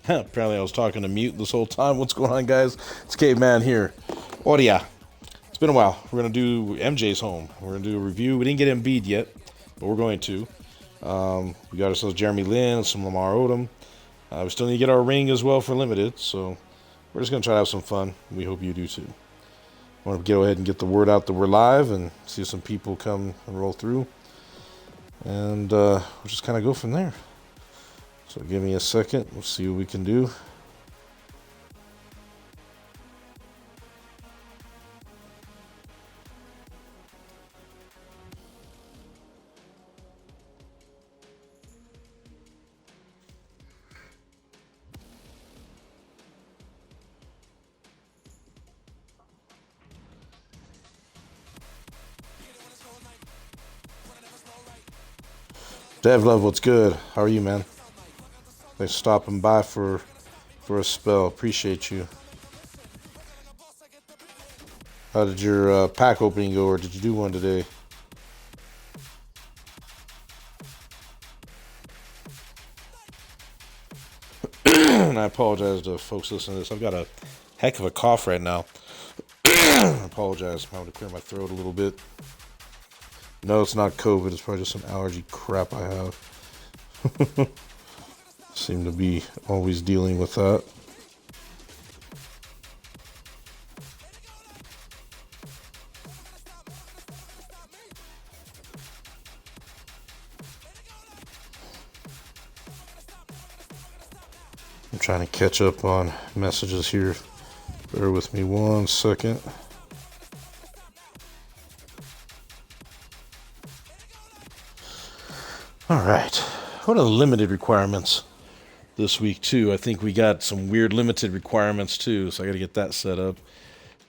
Apparently I was talking to mute this whole time. What's going on, guys? It's Caveman here. Oh yeah, it's been a while. We're gonna do MJ's home. We're gonna do a review. We didn't get Embiid yet, but we're going to. We got ourselves Jeremy Lin, some Lamar Odom. We still need to get our ring as well for limited, so we're just gonna try to have some fun. We hope you do too. I want to go ahead and get the word out that we're live and see if some people come and roll through, and we'll just kind of go from there. So give me a second. We'll see what we can do. Dev Love, what's good? How are you, man? Thanks for stopping by for a spell. Appreciate you. How did your pack opening go, or did you do one today? And I apologize to folks listening to this. I've got a heck of a cough right now. I apologize. I'm having to clear my throat a little bit. No, it's not COVID. It's probably just some allergy crap I have. Seem to be always dealing with that. I'm trying to catch up on messages here. Bear with me one second. All right. What are the limited requirements this week, too? I think we got some weird limited requirements, too, so I got to get that set up.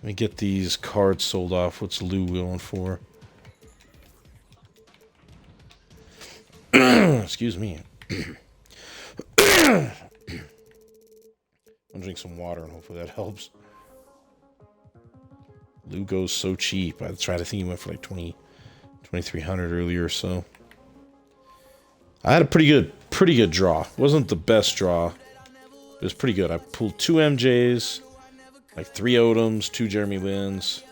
Let me get these cards sold off. What's Lou going for? Excuse me. I'll drink some water, and hopefully that helps. Lou goes so cheap. I tried to think he went for like 2,300 earlier or so. I had a pretty good draw. It wasn't the best draw. It was pretty good. I pulled 2 MJs, like 3 Odoms, 2 Jeremy Lins.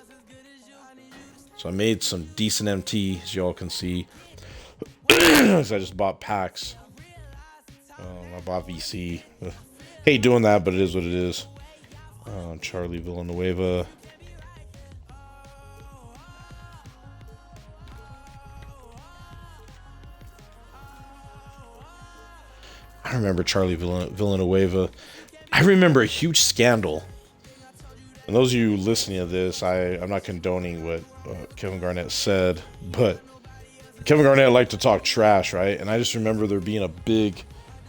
So I made some decent MT, as y'all can see. So I just bought packs. I bought VC. Hate doing that, but it is what it is. Charlie Villanueva. I remember Charlie Villanueva. I remember a huge scandal. And those of you listening to this, I'm not condoning what Kevin Garnett said, but Kevin Garnett liked to talk trash, right? And I just remember there being a big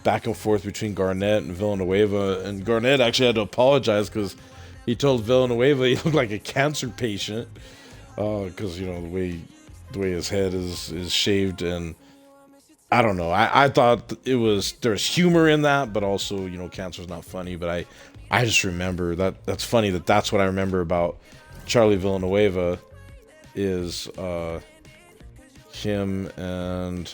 back and forth between Garnett and Villanueva, and Garnett actually had to apologize because he told Villanueva he looked like a cancer patient because you know the way his head is shaved, and I don't know. I thought there's humor in that, but also, you know, cancer's not funny. But I just remember that's funny that's what I remember about Charlie Villanueva is him and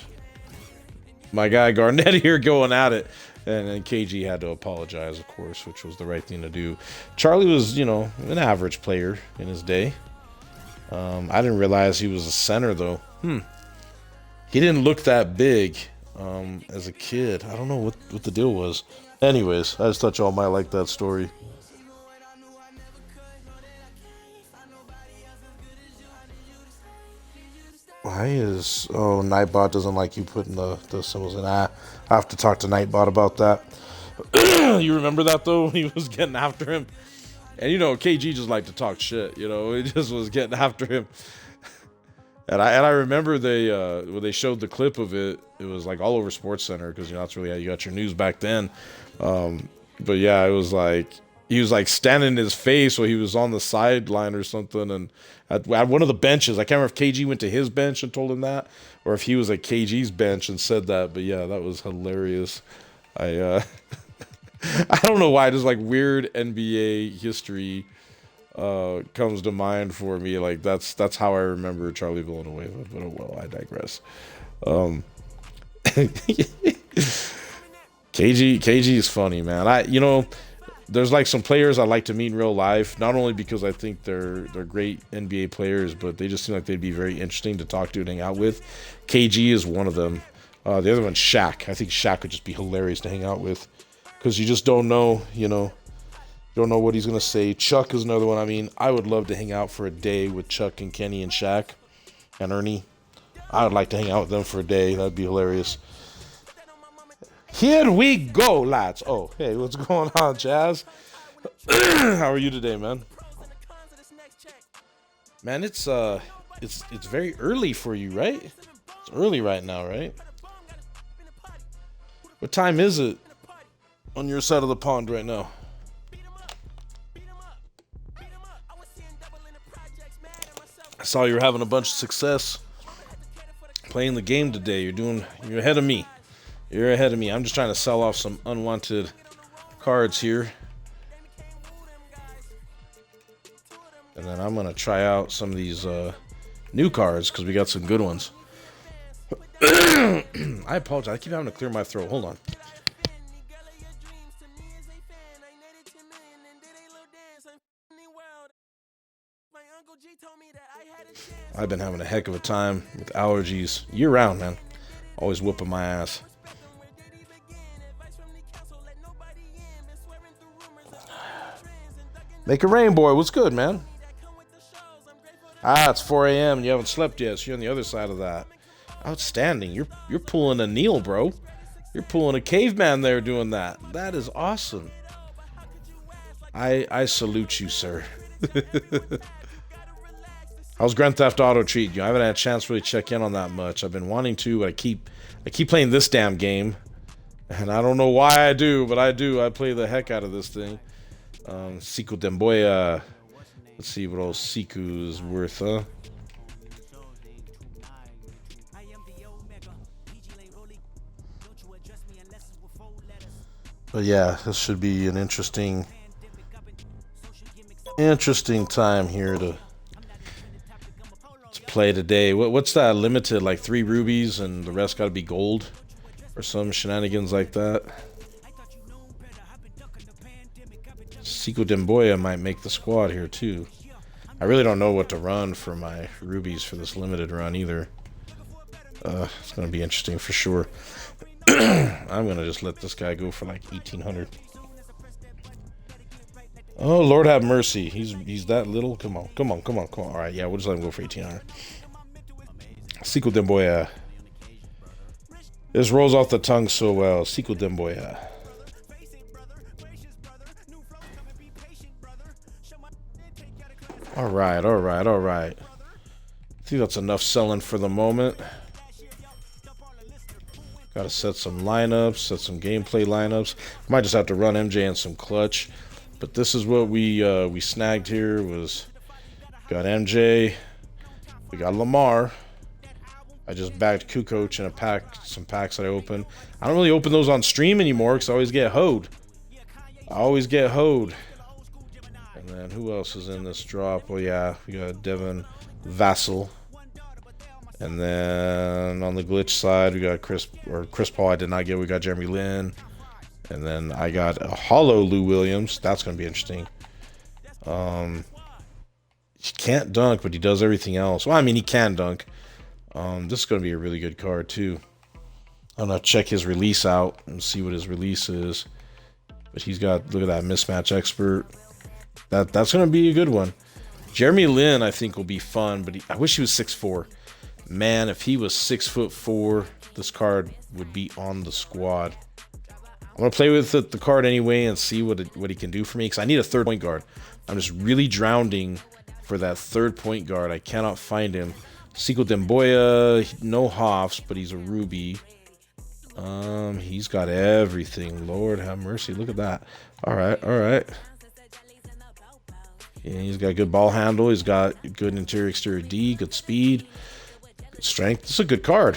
my guy Garnett here going at it. And then KG had to apologize, of course, which was the right thing to do. Charlie was, you know, an average player in his day. I didn't realize he was a center, though. He didn't look that big as a kid. I don't know what the deal was. Anyways, I just thought y'all might like that story. Why is... Oh, Nightbot doesn't like you putting the symbols in. I have to talk to Nightbot about that. You remember that, though? When he was getting after him? And, you know, KG just liked to talk shit. You know, he just was getting after him. And I remember when they showed the clip of it, it was like all over SportsCenter because, you know, that's really how you got your news back then. But yeah, it was like he was like standing in his face while he was on the sideline or something, and at one of the benches. I can't remember if KG went to his bench and told him that, or if he was at KG's bench and said that. But yeah, that was hilarious. I don't know why, just like weird NBA history comes to mind for me. Like that's how I remember Charlie Villanueva. But oh well, I digress. KG is funny, man. There's like some players I like to meet in real life, not only because I think they're great NBA players, but they just seem like they'd be very interesting to talk to and hang out with. KG is one of them. The other one's Shaq. I think Shaq would just be hilarious to hang out with because you just don't know, don't know what he's going to say. Chuck is another one. I mean, I would love to hang out for a day with Chuck and Kenny and Shaq and Ernie. I would like to hang out with them for a day. That'd be hilarious. Here we go, lads. Oh, hey, what's going on, Jazz? How are you today, man? Man, it's very early for you, right? It's early right now, right? What time is it on your side of the pond right now? I saw you were having a bunch of success playing the game today. You're ahead of me. You're ahead of me. I'm just trying to sell off some unwanted cards here. And then I'm going to try out some of these new cards because we got some good ones. I apologize. I keep having to clear my throat. Hold on. I've been having a heck of a time with allergies year round, man. Always whooping my ass. Make it rain, boy. What's good, man? It's 4 a.m. and you haven't slept yet, so you're on the other side of that. Outstanding. You're pulling a Neil, bro. You're pulling a caveman there doing that. That is awesome. I salute you, sir. How's Grand Theft Auto treating you? I haven't had a chance to really check in on that much. I've been wanting to, but I keep playing this damn game. And I don't know why I do, but I do. I play the heck out of this thing. Siku Demboya. Let's see what old Siku is worth, huh? But yeah, this should be an interesting time here to play today. What's that limited? Like 3 rubies and the rest got to be gold or some shenanigans like that. Siku Demboya might make the squad here too. I really don't know what to run for my rubies for this limited run either. It's going to be interesting for sure. I'm going to just let this guy go for like 1,800. Oh, Lord have mercy. He's that little. Come on. All right, yeah, we'll just let him go for 1,800. Siku Demboya. This rolls off the tongue so well. Siku Demboya. All right. I think that's enough selling for the moment. Got to set some lineups, set some gameplay lineups. Might just have to run MJ and some clutch. But this is what we snagged here. Got MJ. We got Lamar. I just bagged Kukoc in some packs that I opened. I don't really open those on stream anymore because I always get hoed. And then who else is in this drop? Well, yeah, we got Devin Vassell. And then on the glitch side, we got Chris Paul. I did not get. We got Jeremy Lin. And then I got a hollow Lou Williams. That's going to be interesting. He can't dunk, but he does everything else. Well, I mean, he can dunk. This is going to be a really good card, too. I'm going to check his release out and see what his release is. But he's got, look at that, mismatch expert. That's going to be a good one. Jeremy Lin, I think, will be fun, but I wish he was 6'4". Man, if he was 6'4", this card would be on the squad. I'm going to play with the card anyway and see what he can do for me, because I need a third point guard. I'm just really drowning for that third point guard. I cannot find him. Siku Demboya, no Hoffs, but he's a Ruby. He's got everything. Lord have mercy. Look at that. All right. Yeah, he's got good ball handle. He's got good interior-exterior D, good speed, good strength. This is a good card.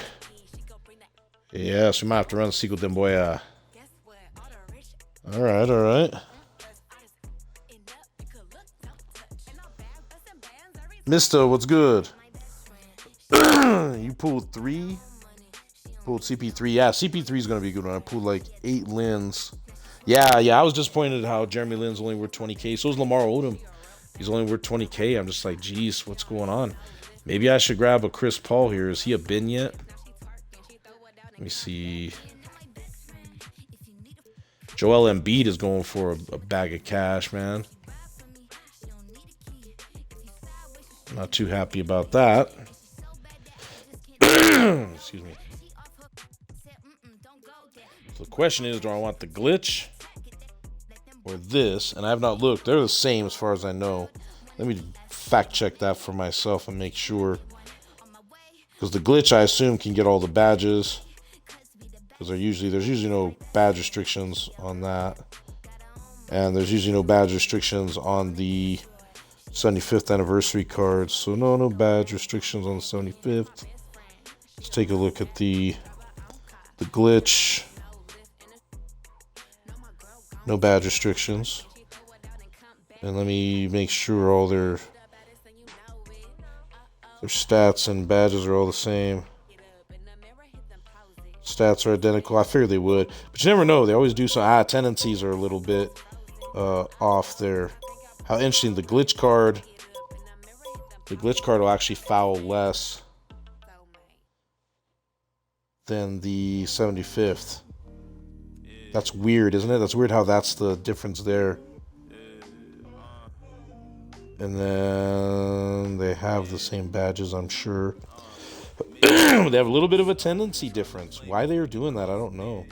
Yes, we might have to run Siku Demboya. All right. Mister, what's good? You pulled 3 Pulled CP3. Yeah, CP3 is going to be a good one. I pulled like 8 Lins. Yeah. I was disappointed how Jeremy Lin's only worth 20K. So is Lamar Odom. He's only worth 20K. I'm just like, geez, what's going on? Maybe I should grab a Chris Paul here. Is he a bin yet? Let me see. Joel Embiid is going for a bag of cash, man. Not too happy about that. Excuse me. So the question is, do I want the glitch or this? And I have not looked. They're the same as far as I know. Let me fact check that for myself and make sure. Because the glitch, I assume, can get all the badges. Because there's usually no badge restrictions on that. And there's usually no badge restrictions on the 75th anniversary cards. So no badge restrictions on the 75th. Let's take a look at the glitch. No badge restrictions. And let me make sure all their stats and badges are all the same. Stats are identical. I figured they would, but you never know. They always do some. Tendencies are a little bit off there. How interesting. The glitch card will actually foul less than the 75th. That's weird, isn't it? That's weird how that's the difference there. And then they have the same badges, I'm sure. They have a little bit of a tendency difference. Why they are doing that, I don't know.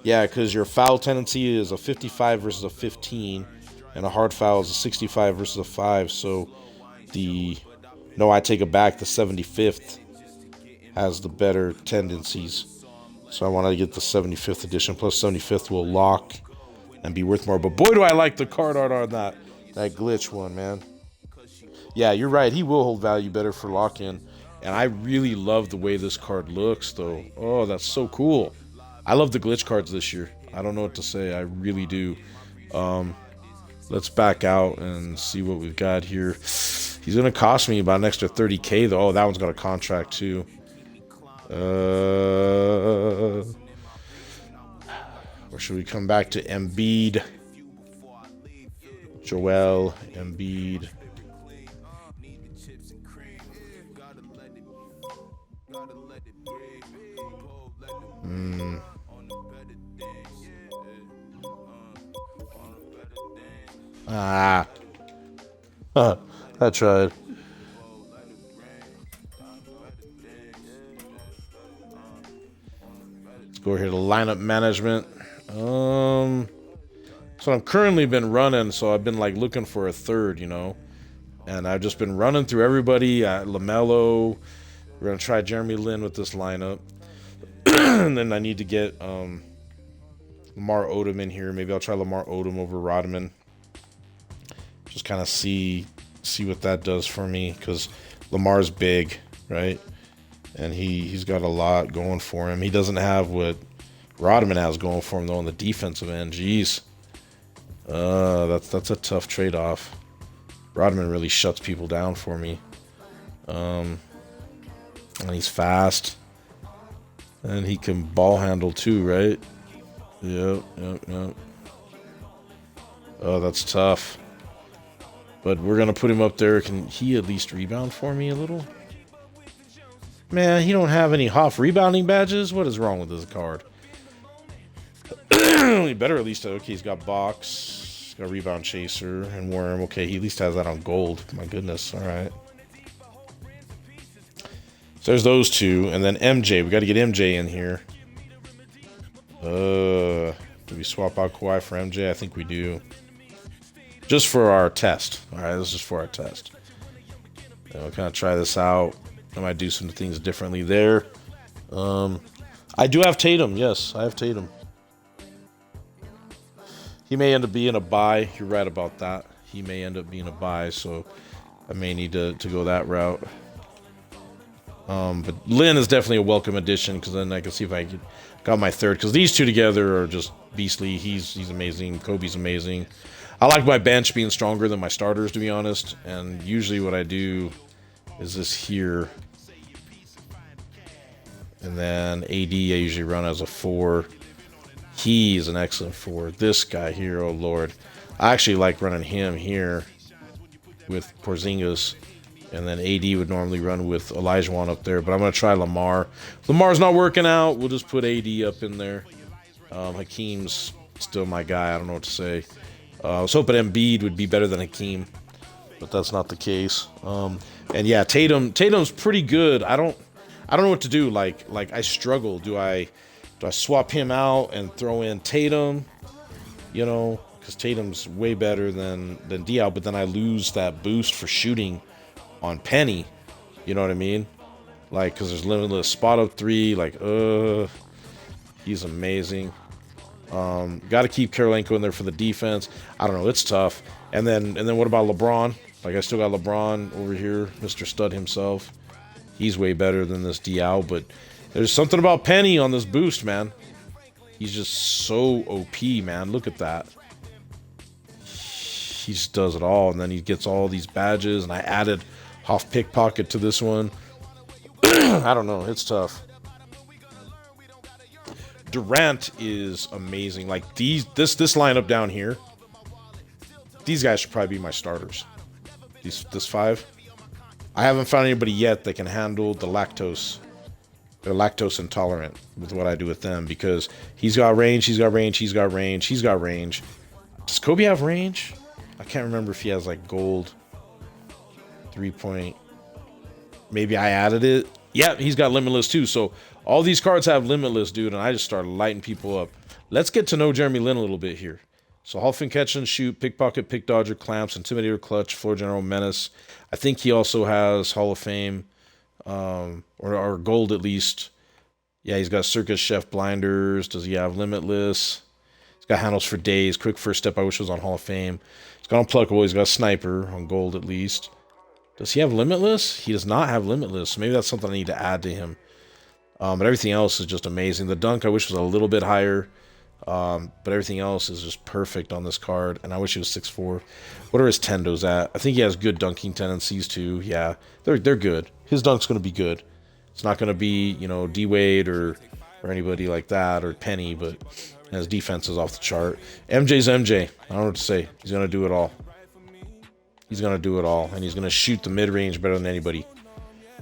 Yeah, because your foul tendency is a 55 versus a 15, and a hard foul is a 65 versus a 5. So I take it back. The 75th has the better tendencies. So I wanted to get the 75th edition. Plus 75th will lock and be worth more. But boy, do I like the card art on that glitch one, man. Yeah, you're right. He will hold value better for lock-in. And I really love the way this card looks, though. Oh, that's so cool. I love the glitch cards this year. I don't know what to say. I really do. Let's back out and see what we've got here. He's going to cost me about an extra 30K, though. Oh, that one's got a contract, too. Or should we come back to Embiid? Joel Embiid. I tried. Let's go here to lineup management. So I've currently been running, so I've been like looking for a third, and I've just been running through everybody. LaMelo. We're gonna try Jeremy Lin with this lineup, and then I need to get Lamar Odom in here. Maybe I'll try Lamar Odom over Rodman. Just kind of see what that does for me, because Lamar's big, right? And he's got a lot going for him. He doesn't have what Rodman has going for him, though, on the defensive end. Jeez. That's a tough trade-off. Rodman really shuts people down for me. And he's fast. And he can ball handle too, right? Yep. Oh, that's tough. But we're going to put him up there. Can he at least rebound for me a little? Man, he don't have any Hoff rebounding badges? What is wrong with this card? He better at least... Okay, he's got box. He's got rebound chaser and worm. Okay, he at least has that on gold. My goodness. All right. So there's those two. And then MJ. We got to get MJ in here. Do we swap out Kawhi for MJ? I think we do. Just for our test. All right, this is for our test. And we'll kind of try this out. I might do some things differently there. I do have Tatum. Yes, I have Tatum. He may end up being a buy. You're right about that. He may end up being a buy, so I may need to go that route. But Lin is definitely a welcome addition, because then I can see if I got my third. Because these two together are just beastly. He's amazing. Kobe's amazing. I like my bench being stronger than my starters, to be honest. And usually what I do is this here. And then AD I usually run as a 4. He's an excellent 4. This guy here, oh lord. I actually like running him here with Porzingis. And then AD would normally run with Olajuwon up there. But I'm going to try Lamar. If Lamar's not working out, we'll just put AD up in there. Hakeem's still my guy. I don't know what to say. I was hoping Embiid would be better than Hakeem, but that's not the case. And yeah, Tatum's pretty good. I don't know what to do. Like I struggle. Do I swap him out and throw in Tatum? You know, because Tatum's way better than Diaw, but then I lose that boost for shooting on Penny. You know what I mean? Like, because there's limitless spot up 3. Like, he's amazing. Got to keep Karolinko in there for the defense. I don't know. It's tough. And then what about LeBron? Like, I still got LeBron over here, Mr. Stud himself. He's way better than this Diaw, but there's something about Penny on this boost, man. He's just so OP, man. Look at that. He just does it all, and then he gets all these badges, and I added Hoff Pickpocket to this one. I don't know. It's tough. Durant is amazing. Like this lineup down here, these guys should probably be my starters. This 5. I haven't found anybody yet that can handle the lactose. They're lactose intolerant with what I do with them because he's got range, he's got range, he's got range, he's got range. Does Kobe have range? I can't remember if he has like gold 3-point. Maybe I added it. Yeah, he's got limitless too. So all these cards have limitless, dude, and I just started lighting people up. Let's get to know Jeremy Lin a little bit here. So Hall of Fame catch and shoot, pickpocket, pick dodger, clamps, intimidator, clutch, floor general, menace. I think he also has Hall of Fame, or gold at least. Yeah, he's got circus chef blinders. Does he have limitless? He's got handles for days, quick first step. I wish was on Hall of Fame. He's got unpluckable. He's got sniper on gold at least. Does he have limitless? He does not have limitless. Maybe that's something I need to add to him. But everything else is just amazing. The dunk I wish was a little bit higher. But everything else is just perfect on this card. And I wish he was 6'4". What are his tendos at? I think he has good dunking tendencies too. Yeah, they're good. His dunk's going to be good. It's not going to be, you know, D-Wade or anybody like that or Penny, but his defense is off the chart. MJ's MJ. I don't know what to say. He's going to do it all. He's going to do it all. And he's going to shoot the mid-range better than anybody.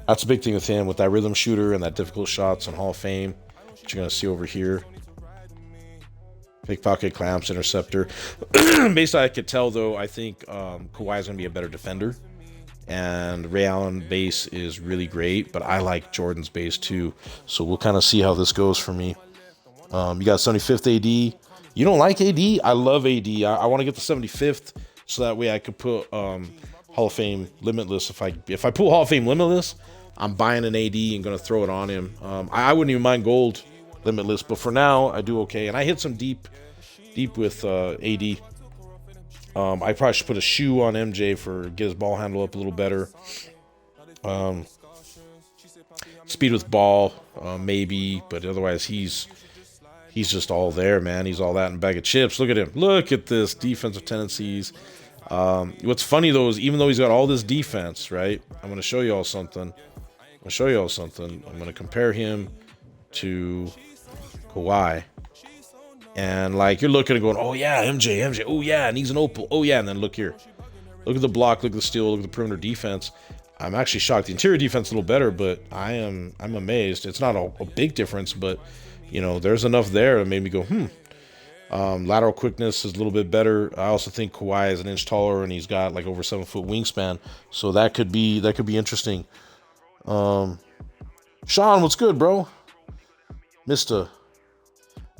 That's a big thing with him, with that rhythm shooter and that difficult shots on Hall of Fame, which you're going to see over here. Pickpocket, clamps, interceptor. Based on I could tell, though, I think Kawhi is going to be a better defender. And Ray Allen base is really great, but I like Jordan's base too. So we'll kind of see how this goes for me. You got 75th AD. You don't like AD? I love AD. I want to get the 75th so that way I could put Hall of Fame Limitless. If I pull Hall of Fame Limitless, I'm buying an AD and going to throw it on him. I wouldn't even mind gold Limitless, but for now I do okay. And I hit some deep with AD. I probably should put a shoe on MJ for get his ball handle up a little better. Speed with ball, maybe, but otherwise he's just all there, man. He's all that in a bag of chips. Look at him. Look at this defensive tendencies. What's funny though is even though he's got all this defense, right? I'm going to show you all something. I'm going to compare him to Kawhi. And like you're looking and going, oh yeah, MJ, oh yeah, and he's an opal, oh yeah, and then look here, look at the block, look at the steal, look at the perimeter defense. I'm actually shocked. The interior defense is a little better, but I'm amazed. It's not a big difference, but you know, there's enough there that made me go, Lateral quickness is a little bit better. I also think Kawhi is an inch taller and he's got like over 7-foot wingspan, so that could be interesting. Sean, what's good, bro? Mister.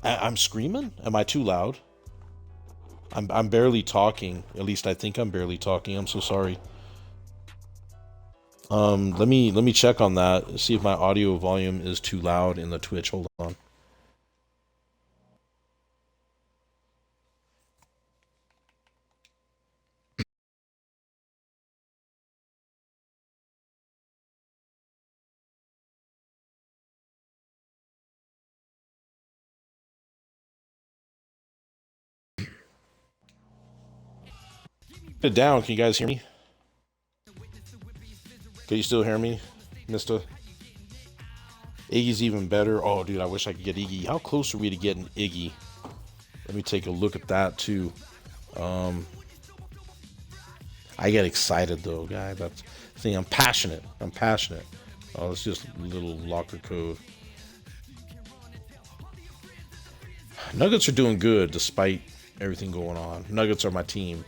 I'm screaming? Am I too loud? I'm barely talking. At least I think I'm barely talking. I'm so sorry. Let me check on that. See if my audio volume is too loud in the Twitch. Hold on. Put it down. Can you guys hear me? Can you still hear me, Mister? Iggy's even better. Oh, dude, I wish I could get Iggy. How close are we to getting Iggy? Let me take a look at that, too. I get excited, though, guy. That's the thing. I'm passionate. I'm passionate. Oh, it's just a little locker code. Nuggets are doing good despite everything going on. Nuggets are my team.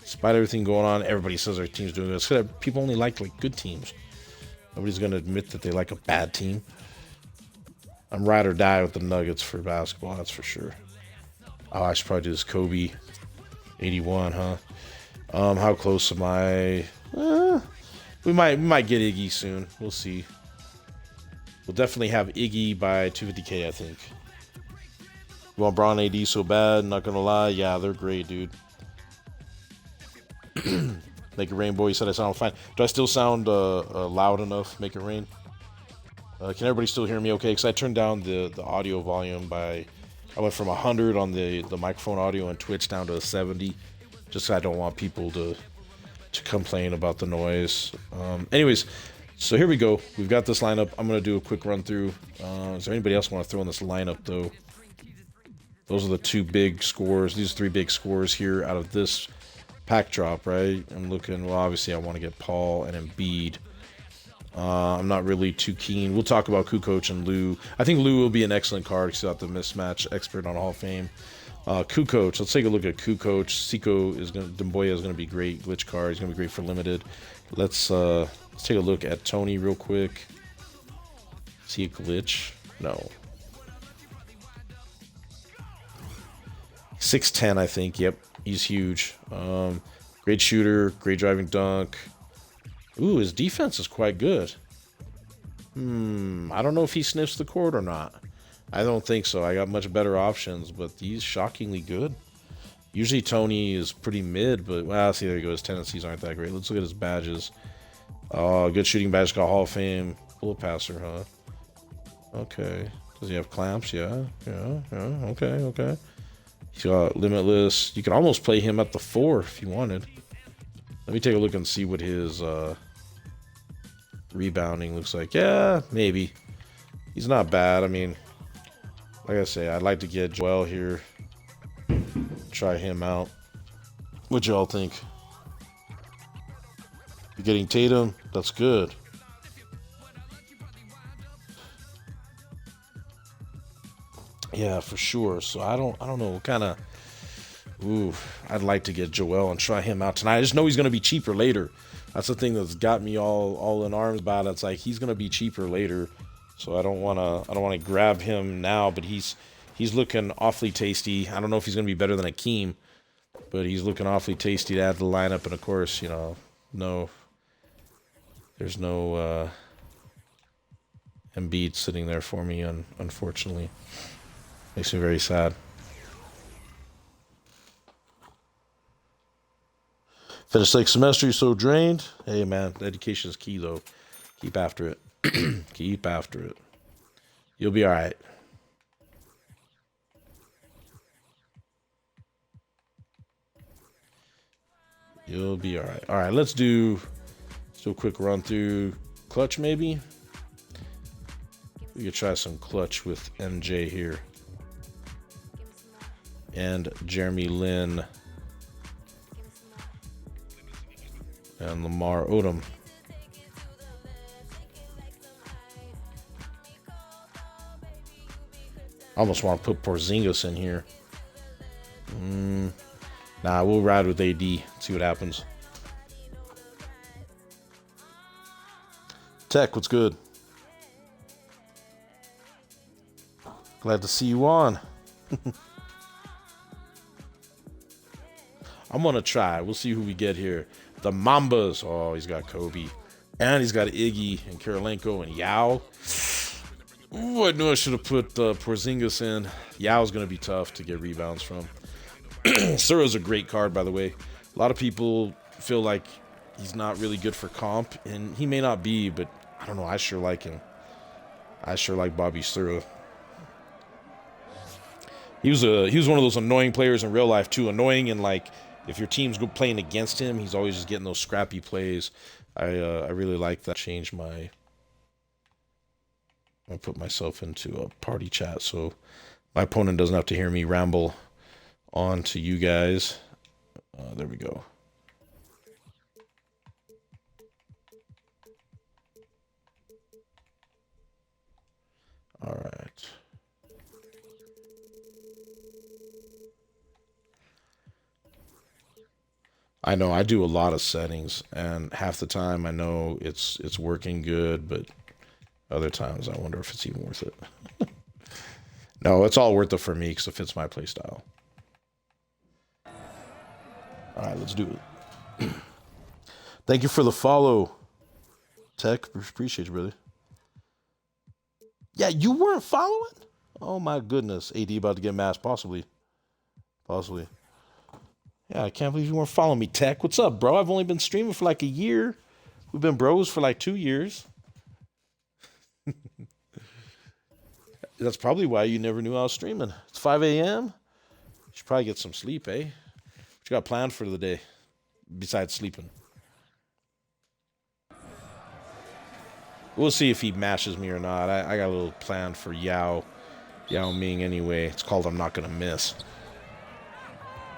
Despite everything going on, everybody says their team's doing good. It's 'cause people only like good teams. Nobody's going to admit that they like a bad team. I'm ride or die with the Nuggets for basketball, that's for sure. Oh, I should probably do this Kobe 81, huh? How close am I? We might get Iggy soon. We'll see. We'll definitely have Iggy by 250K, I think. You want Braun AD so bad, not gonna lie. Yeah, they're great, dude. Make it rain, boy. You said I sound fine. Do I still sound loud enough? Make it rain. Can everybody still hear me okay? Because I turned down the audio volume by... I went from 100 on the microphone audio and Twitch down to 70. Just so I don't want people to complain about the noise. Anyways, so here we go. We've got this lineup. I'm going to do a quick run through. Is there anybody else want to throw in this lineup, though? Those are the two big scores. These are three big scores here out of this pack drop, right? I'm looking, well, obviously I want to get Paul and Embiid. I'm not really too keen. We'll talk about Kukoc and Lou. I think Lou will be an excellent card because he's got the mismatch expert on Hall of Fame. Kukoc, let's take a look at Kukoc. Siko is going to, Demboya is going to be great. Glitch card, he's going to be great for limited. Let's take a look at Tony real quick. Is he a glitch? No. 6'10", I think. Yep, he's huge. Great shooter, great driving dunk. Ooh, his defense is quite good. I don't know if he sniffs the court or not. I don't think so. I got much better options, but he's shockingly good. Usually Tony is pretty mid, but, well, see, there you go. His tendencies aren't that great. Let's look at his badges. Good shooting badge, got Hall of Fame. Bullet passer, huh? Okay. Does he have clamps? Yeah. Okay. He's got limitless. You can almost play him at the 4 if you wanted. Let me take a look and see what his rebounding looks like. Yeah, maybe. He's not bad. I mean, like I say, I'd like to get Joel here. Try him out. What y'all think? You're getting Tatum? That's good. Yeah, for sure. So I don't know what kind of... Ooh, I'd like to get Joel and try him out tonight. I just know he's going to be cheaper later. That's the thing that's got me all in arms about it. It's like he's going to be cheaper later. So I don't want to grab him now, but he's looking awfully tasty. I don't know if he's going to be better than Akeem, but he's looking awfully tasty to add to the lineup. And of course, you know, there's no Embiid sitting there for me, unfortunately. Makes me very sad. Finished like semester, you're so drained. Hey, man, education is key, though. Keep after it. Keep after it. You'll be all right. You'll be all right. All right, let's do a quick run through clutch, maybe. We could try some clutch with MJ here. And Jeremy Lin. And Lamar Odom. I almost want to put Porzingis in here. Nah, we'll ride with AD. See what happens. Tech, what's good? Glad to see you on. I'm going to try. We'll see who we get here. The Mambas. Oh, he's got Kobe. And he's got Iggy and Karolinko and Yao. Ooh, I knew I should have put Porzingis in. Yao's going to be tough to get rebounds from. Sura's a great card, by the way. A lot of people feel like he's not really good for comp, and he may not be, but I don't know. I sure like him. I sure like Bobby Sura. He was one of those annoying players in real life, too. Annoying and like, if your team's playing against him, he's always just getting those scrappy plays. I really like that. Change my I put myself into a party chat so my opponent doesn't have to hear me ramble on to you guys. There we go. All right. I know I do a lot of settings, and half the time I know it's working good, but other times I wonder if it's even worth it. No, it's all worth it for me because it fits my playstyle. All right, let's do it. Thank you for the follow, Tech. Appreciate you, brother. Yeah, you weren't following? Oh my goodness. AD about to get masked, possibly. Possibly. Yeah, I can't believe you weren't following me, Tech. What's up, bro? I've only been streaming for like a year. We've been bros for like 2 years. That's probably why you never knew I was streaming. It's 5 a.m. You should probably get some sleep, eh? What you got planned for the day besides sleeping? We'll see if he mashes me or not. I got a little plan for Yao Ming anyway. It's called I'm Not Gonna Miss.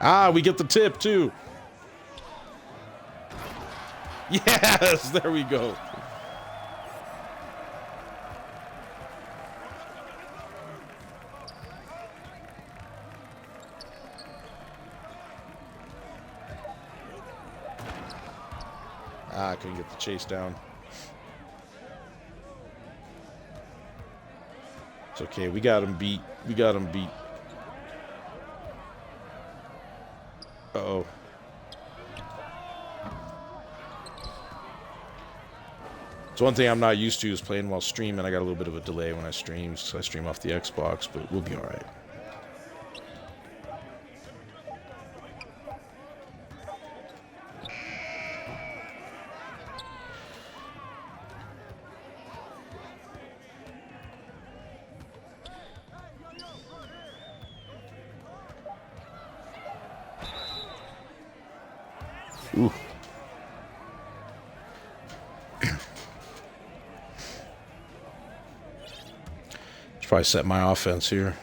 Ah, we get the tip too. Yes, there we go. Ah, I couldn't get the chase down. It's okay. We got him beat. We got him beat. Uh-oh. So one thing I'm not used to is playing while streaming. I got a little bit of a delay when I stream, so I stream off the Xbox, but we'll be all right. Ooh. Should probably set my offense here.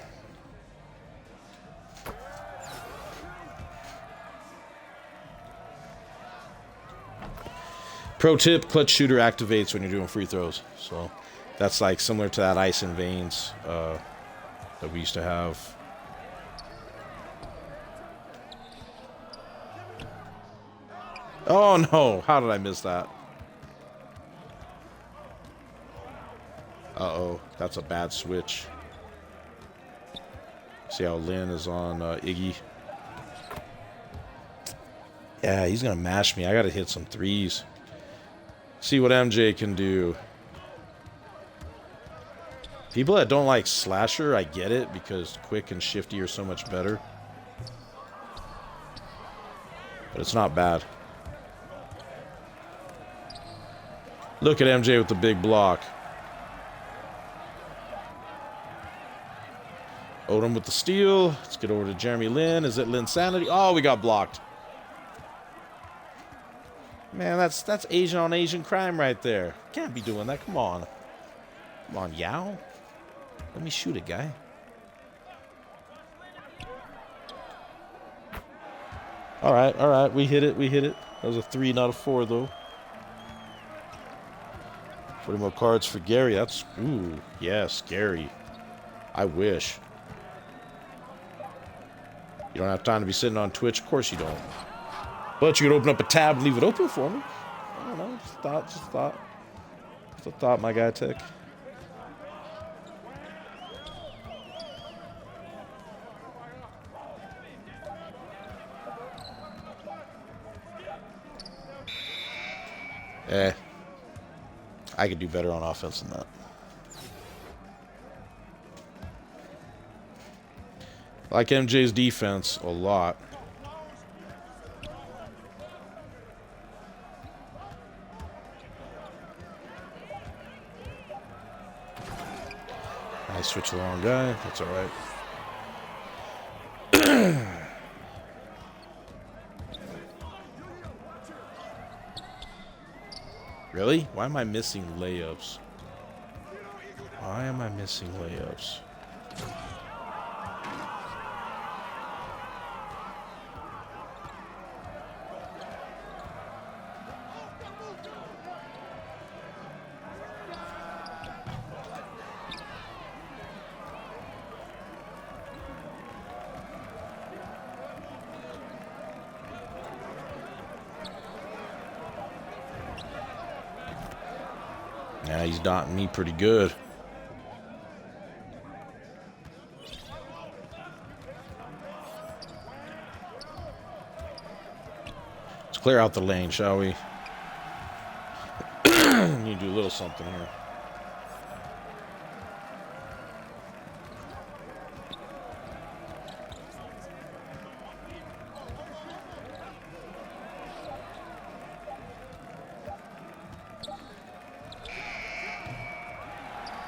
Pro tip, clutch shooter activates when you're doing free throws. So that's like similar to that ice and veins that we used to have. Oh no, how did I miss that? Uh-oh, that's a bad switch. See how Lin is on Iggy. Yeah, he's gonna mash me. I gotta hit some threes. See what MJ can do. People that don't like Slasher, I get it, because quick and shifty are so much better. But it's not bad. Look at MJ with the big block. Odom with the steal. Let's get over to Jeremy Lin. Is it Linsanity? Oh, we got blocked. Man, that's Asian on Asian crime right there. Can't be doing that. Come on. Come on, Yao. Let me shoot it, guy. All right. We hit it. That was a 3, not a 4, though. 40 more cards for Gary. That's, ooh, yes, Gary. I wish. You don't have time to be sitting on Twitch? Of course you don't. But you could open up a tab and leave it open for me. I don't know. Just a thought, my guy, Tech. I could do better on offense than that. I like MJ's defense a lot. I switched the wrong guy. That's all right. Really? Why am I missing layups? Why am I missing layups? Yeah, he's dotting me pretty good. Let's clear out the lane, shall we? Need to do a little something here.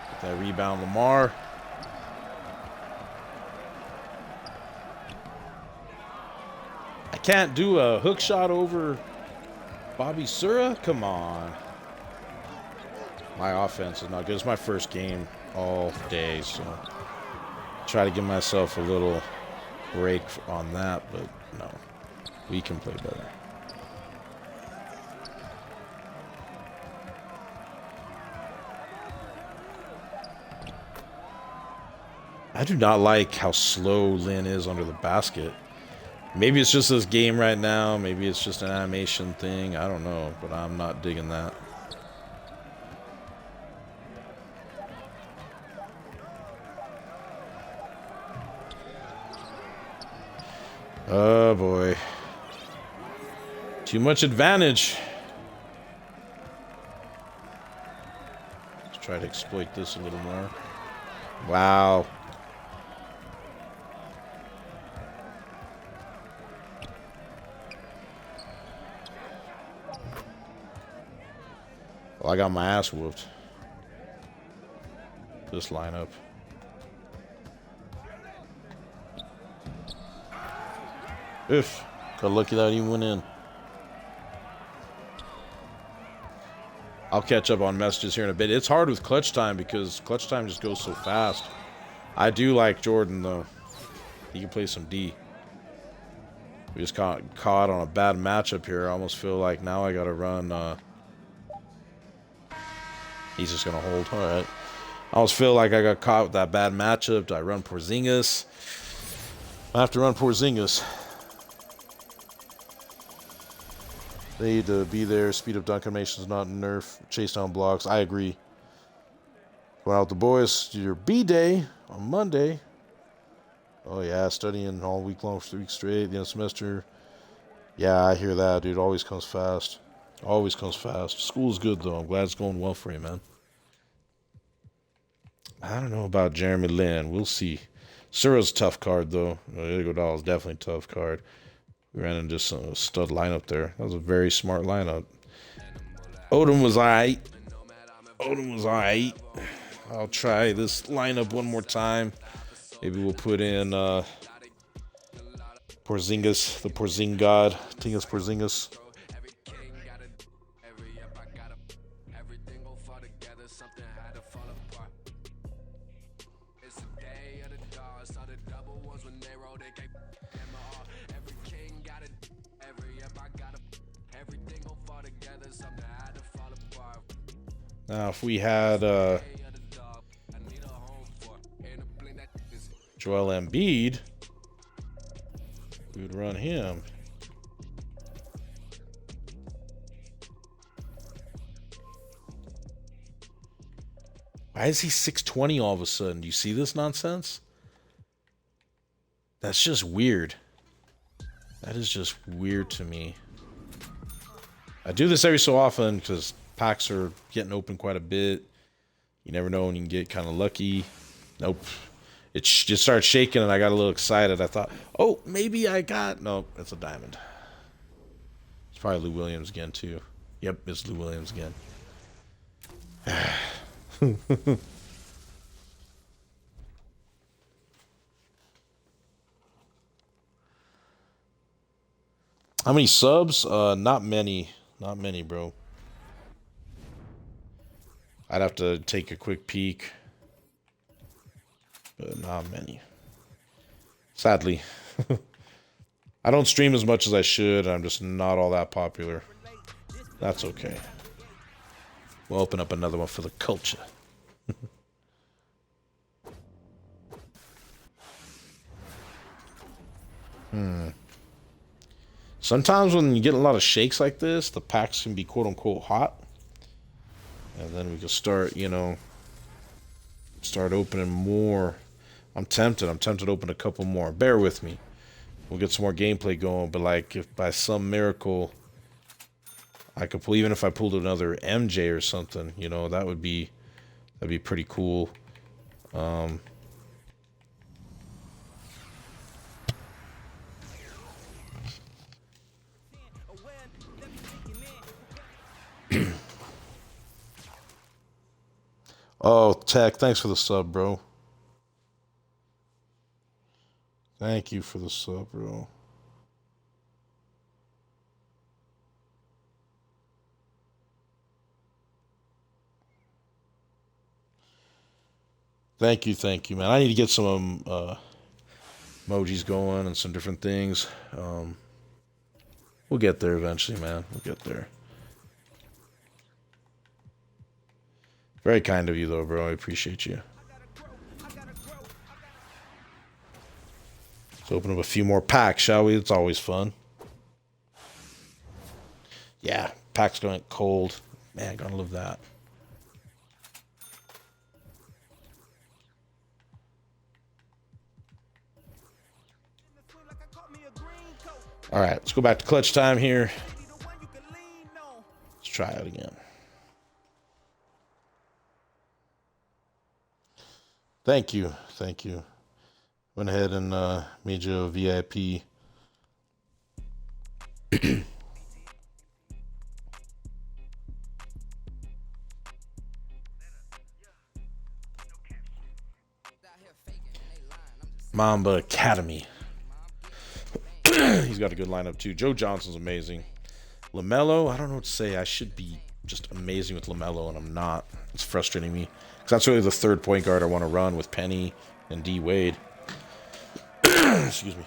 Get that rebound, Lamar. I can't do a hook shot over Bobby Sura? Come on. My offense is not good. It's my first game all day, so try to give myself a little break on that, but no. We can play better. I do not like how slow Lynn is under the basket. Maybe it's just this game right now. Maybe it's just an animation thing. I don't know, but I'm not digging that. Oh, boy. Too much advantage. Let's try to exploit this a little more. Wow. Well, I got my ass whooped. This lineup. Oof. Got lucky that even went in. I'll catch up on messages here in a bit. It's hard with clutch time because clutch time just goes so fast. I do like Jordan, though. He can play some D. We just got caught on a bad matchup here. I almost feel like now I got to run. He's just going to hold. All right. I almost feel like I got caught with that bad matchup. Do I run Porzingis? I have to run Porzingis. They need to be there. Speed of dunk animation is not nerf. Chase down blocks. I agree. Going out with the boys. Do your B-day on Monday. Oh, yeah. Studying all week long for 3 weeks straight. The end of the semester. Yeah, I hear that, dude. Always comes fast. Always comes fast. School's good, though. I'm glad it's going well for you, man. I don't know about Jeremy Lin. We'll see. Sura's a tough card, though. Iguodala is definitely a tough card. We ran into just a stud lineup there. That was a very smart lineup. Odom was alright. Odom was alright. I'll try this lineup one more time. Maybe we'll put in Porzingis, the Porzing God. Tingus Porzingis. Now, if we had Joel Embiid, we would run him. Why is he 6'20" all of a sudden? Do you see this nonsense? That's just weird. That is just weird to me. I do this every so often because packs are getting open quite a bit. You never know when you can get kind of lucky. Nope. It just started shaking and I got a little excited. I thought, oh, maybe I got... Nope, it's a diamond. It's probably Lou Williams again, too. Yep, it's Lou Williams again. How many subs? Not many. Not many, bro. I'd have to take a quick peek. but not many. Sadly. I don't stream as much as I should. I'm just not all that popular. That's okay. We'll open up another one for the culture. Sometimes when you get a lot of shakes like this, the packs can be quote-unquote hot. And then we can start, you know, start opening more. I'm tempted to open a couple more. Bear with me. We'll get some more gameplay going, but like if by some miracle I could pull, even if I pulled another MJ or something, you know, that'd be pretty cool. Oh, Tech, thanks for the sub, bro. Thank you for the sub, bro. Thank you, man. I need to get some emojis going and some different things. We'll get there eventually, man. We'll get there. Very kind of you, though, bro. I appreciate you. Let's open up a few more packs, shall we? It's always fun. Yeah, packs going cold. Man, gonna love that. All right, let's go back to clutch time here. Let's try it again. Thank you. Went ahead and made you a VIP. Mamba Academy. He's got a good lineup too. Joe Johnson's amazing. LaMelo, I don't know what to say. I should be just amazing with LaMelo, and I'm not. It's frustrating me. Because that's really the third point guard I want to run with Penny and D Wade. Excuse me.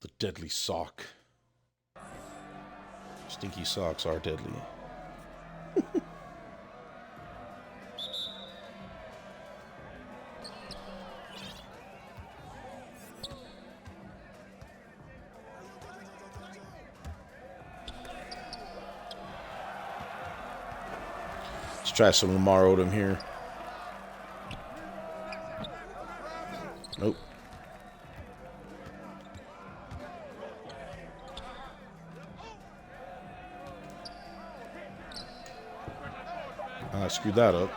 The deadly sock. Stinky socks are deadly. Let's try some Lamar Odom here. Nope. I screwed that up.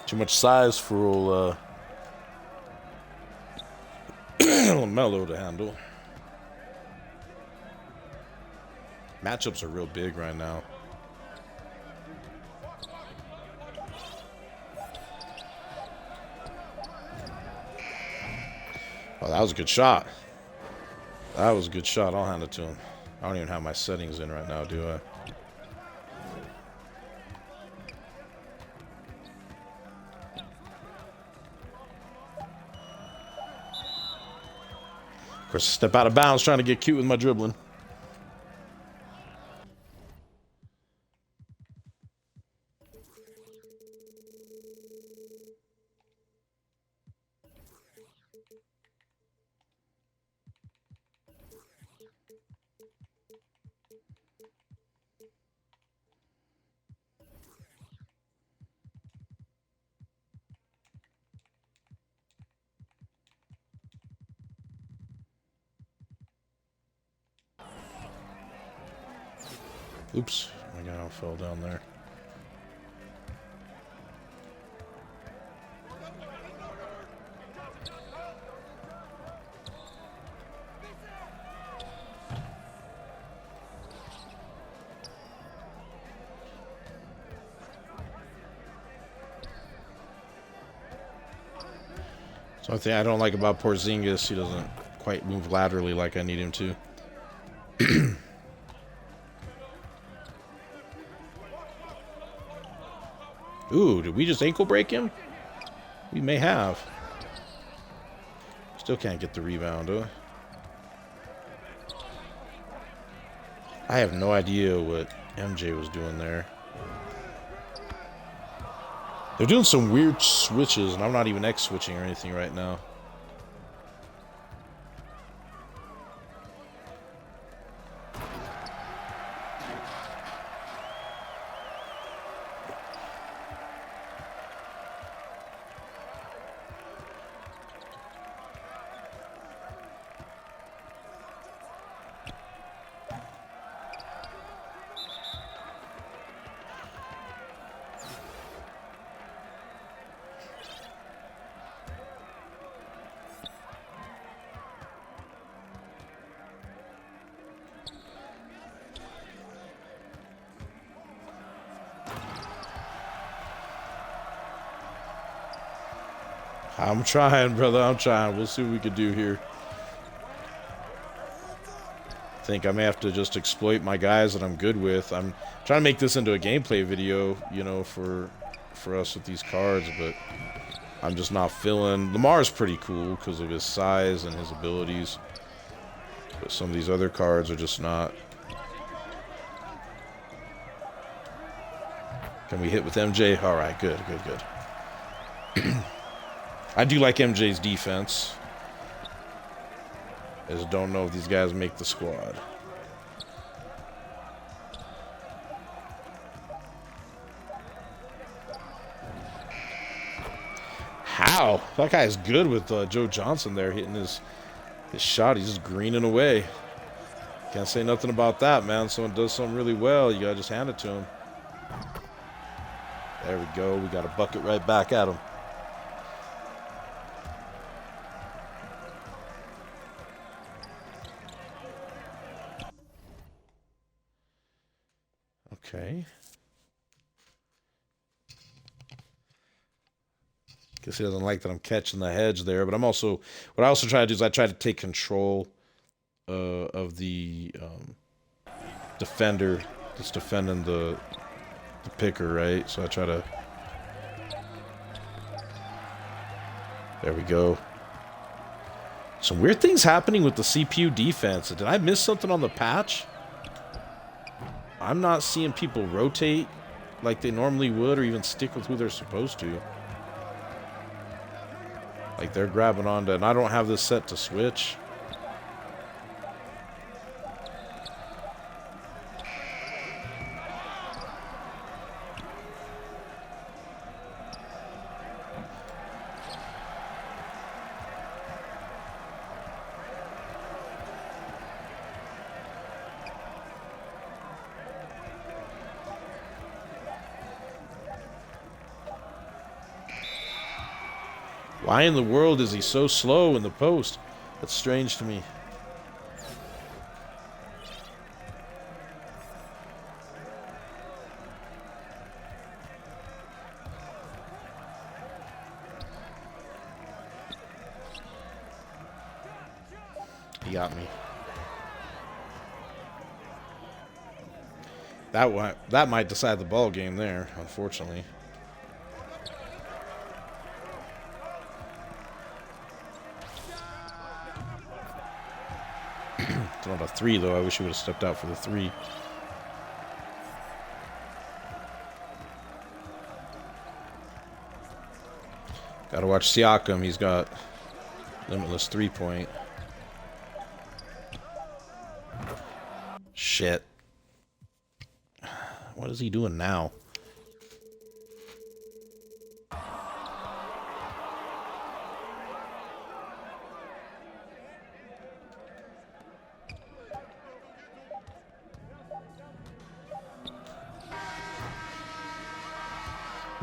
Too much size for old LaMelo to handle. Matchups are real big right now. Oh, that was a good shot. That was a good shot. I'll hand it to him. I don't even have my settings in right now, do I? Of course, step out of bounds trying to get cute with my dribbling. Oops, my guy fell down there. The only thing I don't like about Porzingis, he doesn't quite move laterally like I need him to. Ooh, did we just ankle break him? We may have. Still can't get the rebound, huh? I have no idea what MJ was doing there. They're doing some weird switches, and I'm not even X-switching or anything right now. I'm trying, brother. I'm trying. We'll see what we can do here. I think I may have to just exploit my guys that I'm good with. I'm trying to make this into a gameplay video, you know, for us with these cards, but I'm just not feeling... Lamar's pretty cool because of his size and his abilities, but some of these other cards are just not. Can we hit with MJ? All right, good, good, good. I do like MJ's defense. I just don't know if these guys make the squad. How? That guy is good with Joe Johnson there hitting his shot. He's just greening away. Can't say nothing about that, man. Someone does something really well, you gotta just hand it to him. There we go. We got a bucket right back at him. Okay. Guess he doesn't like that I'm catching the hedge there, but I'm also... What I also try to do is I try to take control of the defender that's defending the picker, right? So I try to... There we go. Some weird things happening with the CPU defense. Did I miss something on the patch? I'm not seeing people rotate like they normally would or even stick with who they're supposed to. Like they're grabbing onto... And I don't have this set to switch. Why in the world is he so slow in the post? That's strange to me. He got me. That might decide the ball game there, unfortunately. It's not a 3, though. I wish he would have stepped out for the 3. Gotta watch Siakam. He's got limitless 3-point. Shit. What is he doing now?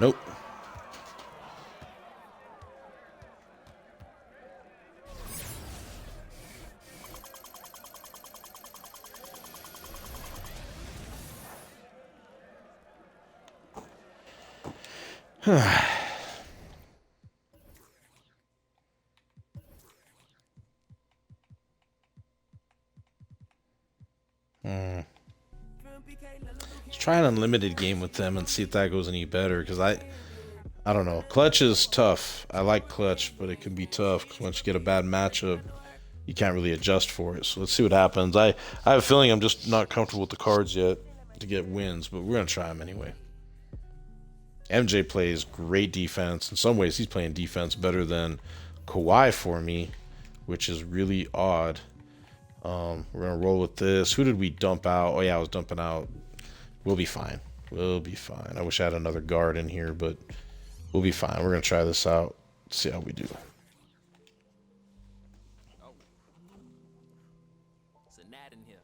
Nope. Let's try an unlimited game with them and see if that goes any better. Because I don't know. Clutch is tough. I like clutch, but it can be tough because once you get a bad matchup, you can't really adjust for it. So let's see what happens. I have a feeling I'm just not comfortable with the cards yet to get wins, but we're gonna try them anyway. MJ plays great defense. In some ways, he's playing defense better than Kawhi for me, which is really odd. We're gonna roll with this. Who did we dump out? Oh yeah, I was dumping out. We'll be fine. We'll be fine. I wish I had another guard in here, but we'll be fine. We're gonna try this out. See how we do. Oh, it's a gnat in here.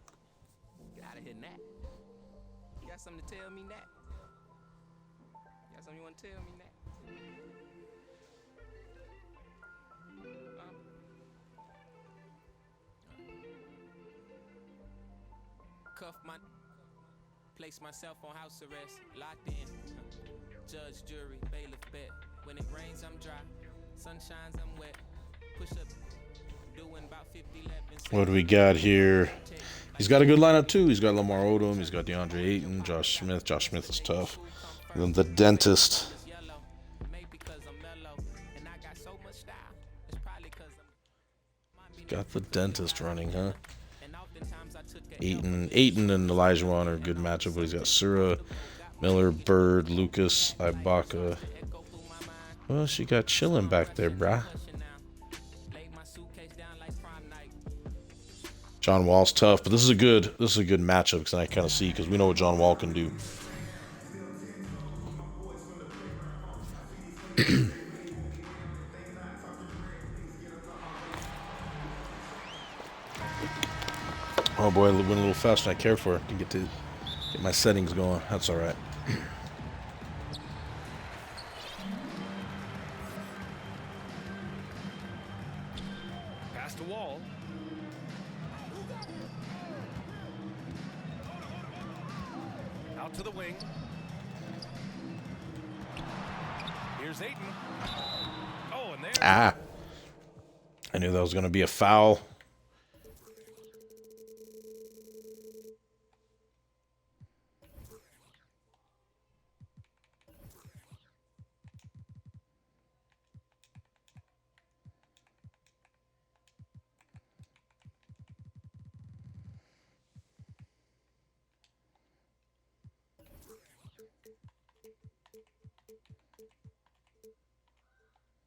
Get out of here, gnat. You got something to tell me, gnat? You got something you want to tell me, gnat? Cuff my, place myself on house arrest, locked in. Judge, jury, bailiff, bet. When it rains, I'm dry. Sun shines, I'm wet. Push up, doing about 50 left. What do we got here? He's got a good lineup too. He's got Lamar Odom. He's got DeAndre Ayton, Josh Smith. Josh Smith is tough. And then the dentist. Got the dentist running, huh? Ayton and Elijah Wan are a good matchup, but he's got Sura, Miller, Bird, Lucas, Ibaka. Well, she got chilling back there, brah. John Wall's tough, but this is a good matchup because I kind of see because we know what John Wall can do. Oh boy, I went a little faster than I cared for. To get my settings going. That's all right. Past the wall. Out to the wing. Here's Ayton. Oh, and there. Ah. I knew that was going to be a foul.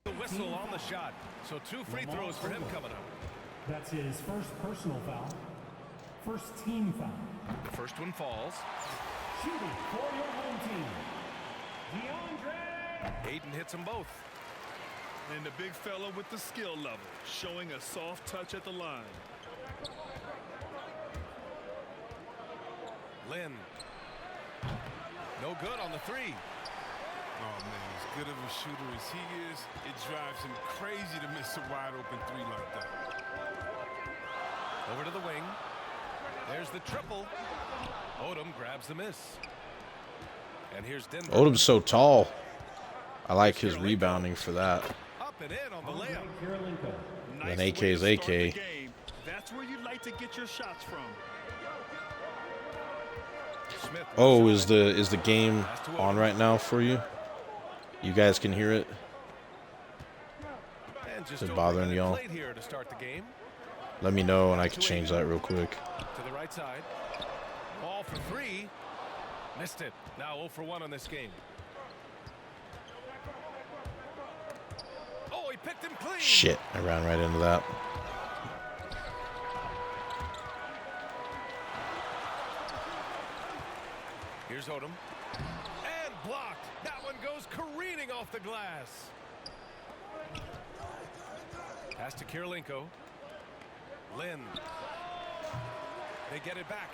The whistle on the shot. So 2 free throws for him coming up. That's his first personal foul. First team foul. The first one falls. Shooting for your home team, DeAndre. Ayton hits them both. And the big fella with the skill level, showing a soft touch at the line. Lynn. No good on the 3. Oh, man, as good of a shooter as he is, it drives him crazy to miss a wide-open 3 like that. Over to the wing. There's the triple. Odom grabs the miss. And here's Denver. Odom's so tall. I like his rebounding for that. Up and in on the layup. And AK is AK. That's where you'd like to get your shots from. Smith. Oh, is the game on right now for you? You guys can hear it? And just Is it bothering y'all? here to start the game. Let me know and I can change that real quick. To the right side. Ball for 3. Missed it. Now 0 for 1 on this game. Oh, he picked him clean. Shit, I ran right into that. Here's Odom. And blocked. That one goes careening off the glass. Pass to Kirilenko. Lynn. They get it back.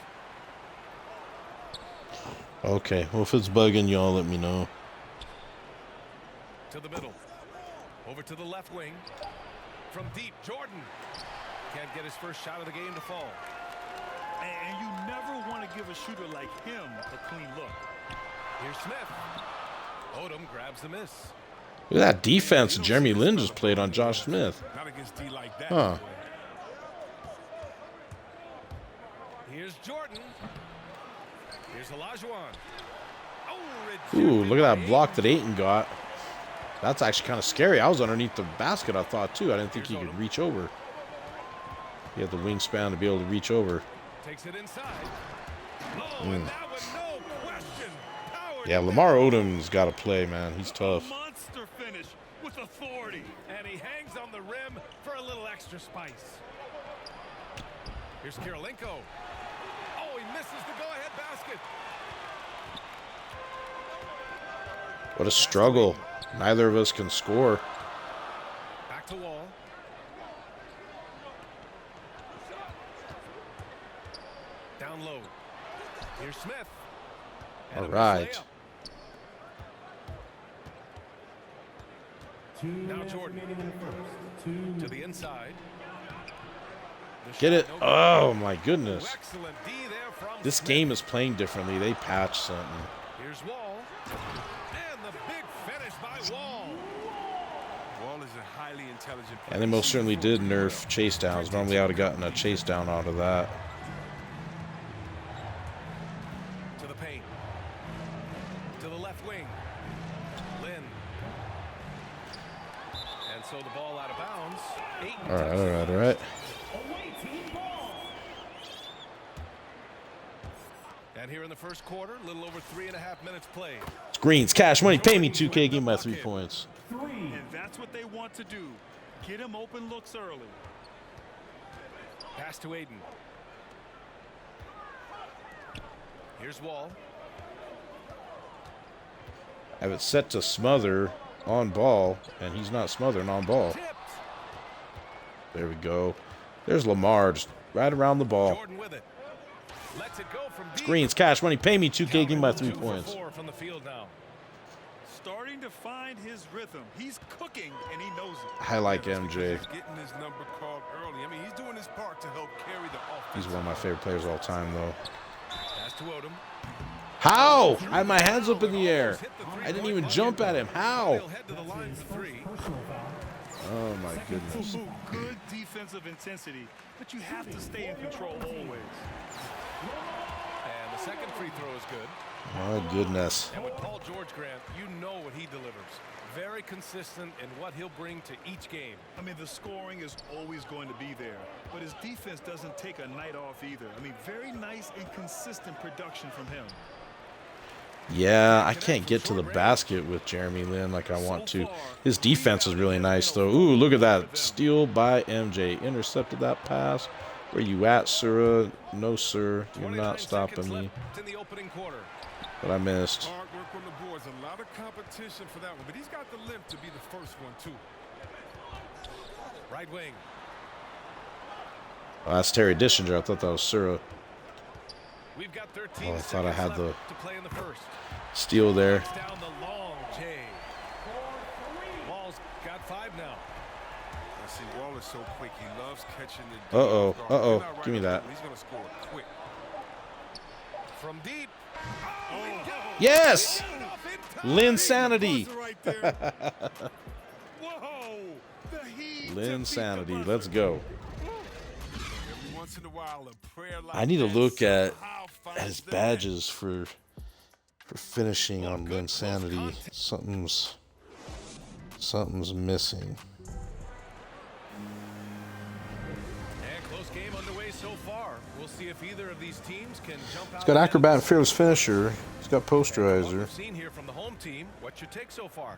Okay, well if it's bugging y'all, let me know. To the middle. Over to the left wing. From deep, Jordan. Can't get his first shot of the game to fall. And you never want to give a shooter like him a clean look. Here's Smith. Odom grabs the miss. Look at that defense Jeremy Lin just played on Josh Smith. Not against D like that. Huh. Here's Jordan. Here's Olajuwon. Ooh, look at that block that Ayton got. That's actually kind of scary. I was underneath the basket, I thought, too. I didn't think he could reach over. He had the wingspan to be able to reach over. Takes it inside. Oh, and that one, no question. Yeah, Lamar Odom's got to play, man. He's tough. Monster finish with authority. And he hangs on the rim for a little extra spice. Here's Kirilenko. Oh, he misses the go-ahead basket. What a struggle. Neither of us can score. Back to Wall. Down low. Here's Smith. All right. Now Jordan. To the inside. Get it. Oh, my goodness. Excellent D there from This Smith. game is playing differently. They patched something. Here's Wall. And the big finish by Wall. Wall is a highly intelligent player. And they most certainly did nerf chase downs. Normally, I would have gotten a chase down out of that. To the paint. To the left wing. Lynn. And so the ball out of bounds. Ayton All right, takes all right, all right. And here in the first quarter, a little over 3.5 minutes played. Screens, cash money, pay me 2K, give me my 3 points. And that's what they want to do. Get him open looks early. Pass to Ayton. Here's Wall. I have it set to smother on ball, and he's not smothering on ball. Tipped. There we go. There's Lamar, just right around the ball. Jordan with it. Lets it go from deep. Screens, cash money, pay me 2K, give me my 3 2 for points. 4 from the field now. Starting to find his rhythm. He's cooking, and he knows it. I like MJ. He's getting his number called early. I mean, he's doing his part to help carry the offense. He's one of my favorite players of all time, though. Pass to Odom. How? I had my hands up in the air. I didn't even jump at him. How? He'll head to the line for 3. Oh, my goodness. Good defensive intensity, but you have to stay in control always. And the second free throw is good. My goodness. And with Paul George, Grant, you know what he delivers. Very consistent in what he'll bring to each game. I mean, the scoring is always going to be there, but his defense doesn't take a night off either. I mean, very nice and consistent production from him. Yeah, I can't get to the basket with Jeremy Lin like I want to. His defense is really nice, though. Ooh, look at that. Steal by MJ. Intercepted that pass. Where you at, sir? No, sir. You're not stopping me. In the opening quarter. But I missed. Hard work on the boards. A lot of competition for that one, but he's got the limp to be the first one, too. Right wing. Oh, that's Terry Dishinger. I thought that was Sura. We've got 13 Oh, I thought I had seconds the left to play in the first. steal there. Down the long J. Wall's got 5 now. I see Wall is so quick. He loves catching the Uh-oh. off guard. Uh-oh. He's not right Give me on that. He's going to score quick. From deep. Yes! Lin Sanity. Right there. Whoa. The heat Lin to Sanity. beat the Let's buzzer. go. Every once in a while, a prayer like I need to that look at somehow his finds the net. badges for finishing on Lin Sanity. Something's missing. And close game underway so far. We'll see if either of these teams can jump out. He's got acrobat and fearless finisher. He's got What posterizer. we've seen here from the home team. What's your take so far?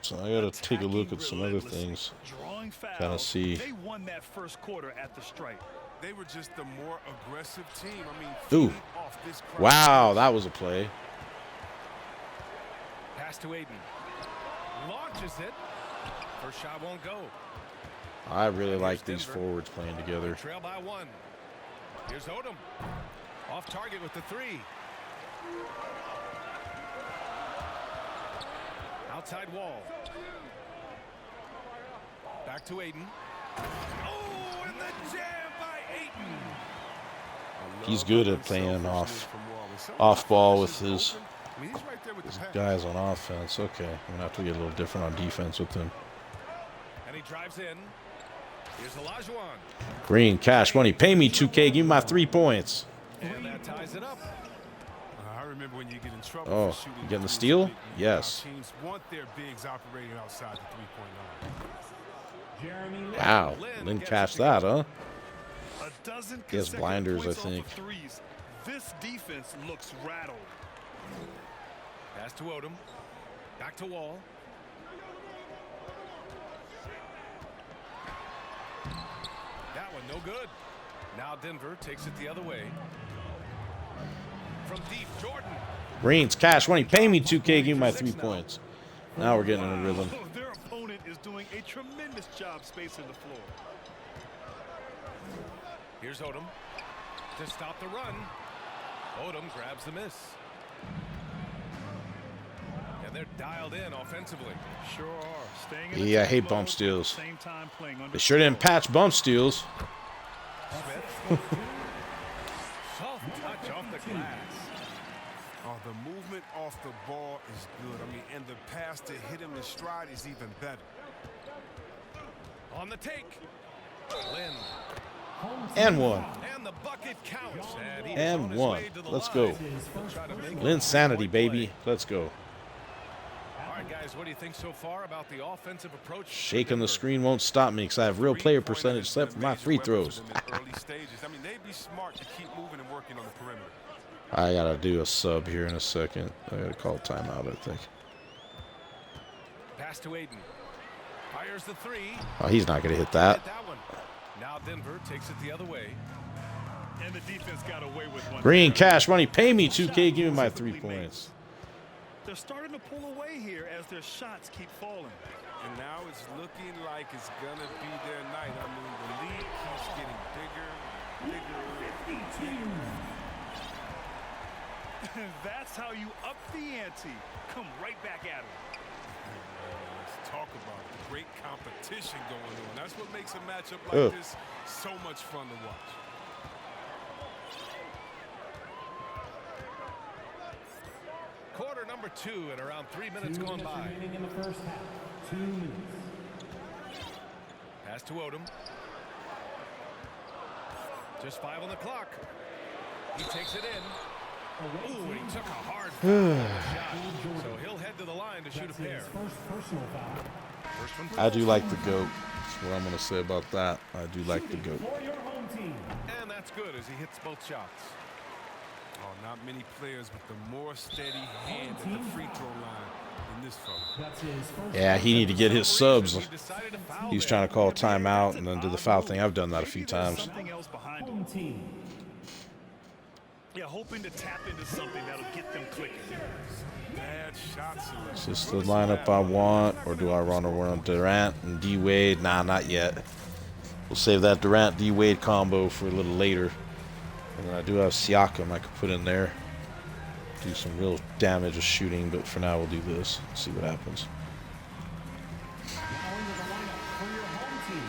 So I gotta take a look at some other Relentlessly things. drawing fouls. Kinda see. They won that first quarter at the stripe. They were just the more aggressive team. I mean, Ooh. feeding off this crowd. Wow, that was a play. Pass to Ayton. Launches it. First shot won't go. I really like these forwards playing together. Trail by 1. Here's Odom. Off target with the 3. Outside Wall. Back to Ayton. Oh, and the jam by Ayton. He's good at playing off ball with his guys on offense. Okay, I'm gonna have to get a little different on defense with him. And he drives in. Here's Olajuwon. Green, cash money, pay me 2K, give me my 3 points. And that ties it up. I remember when you get in trouble Oh, for shooting. you getting the threes steal? a bit, Yes. Teams want their bigs operating outside the three-point line. Jeremy Lin. Wow. Lynn cashed that, huh? A dozen He has consecutive blinders, points I off of think. threes. This defense looks rattled. Pass to Odom. Back to Wall. That one no good. Now Denver takes it the other way. From deep, Jordan. Greens, cash money. Pay me 2K. Give me my 3 points. Now we're getting in a rhythm. Their opponent is doing a tremendous job spacing the floor. Here's Odom to stop the run. Odom grabs the miss. And they're dialed in offensively. Sure are. Staying in Yeah, I attack hate mode, bump steals. at the same time playing under They sure didn't patch bump steals. Soft touch off the glass. Oh, the movement off the ball is good. I mean, and the pass to hit him in stride is even better. On the take. Lynn. And one. And the bucket counts. And, he is And on his one. way to the Let's line. go. He'll try to make it Lynn a sanity, point baby. play. Let's go. All right, guys, what do you think so far about the offensive approach? Shaking the screen won't stop me because I have real player percentage set for my free throws. Early stages. I mean, they'd be smart to keep moving and working on the perimeter. I gotta do a sub here in a second. I gotta call timeout, I think. Pass to Aiden. Fires the three. Oh, he's not gonna hit that. Hit that one. Now Denver takes it the other way. And the defense got away with one. Green, cash money. Pay me 2K. Give me my 3 points. They're starting to pull away here as their shots keep falling. And now it's looking like it's going to be their night. I mean, the lead keeps getting bigger, bigger. That's how you up the ante. Come right back at them. Let's talk about it. Great competition going on. That's what makes a matchup like this so much fun to watch. Quarter number 2 and around 3 minutes 2 gone minutes by. remaining in the first half. 2 minutes. Pass to Odom. Just 5 on the clock. He takes it in. Ooh, he took a hard shot. So he'll head to the line to shoot a That's pair. his first personal foul. First one for I do like the GOAT. That's what I'm gonna say about that. I do like the GOAT. For your home team. And that's good as he hits both shots. Oh, not many players with the more steady hand at the free throw line than this fella. That's his first. Yeah, he need to get his subs. He decided to foul He's there. trying to call timeout and then do the foul thing. I've done that a few Maybe there's times. something else behind Home them. team. Yeah, hoping to tap into something that'll get them clicking. Bad shot selection. Is this the lineup I want, or do I run around Durant and D Wade? Nah, not yet. We'll save that Durant D Wade combo for a little later. And then I do have Siakam I could put in there. Do some real damage of shooting, but for now we'll do this. See what happens. Now into the lineup for your home team.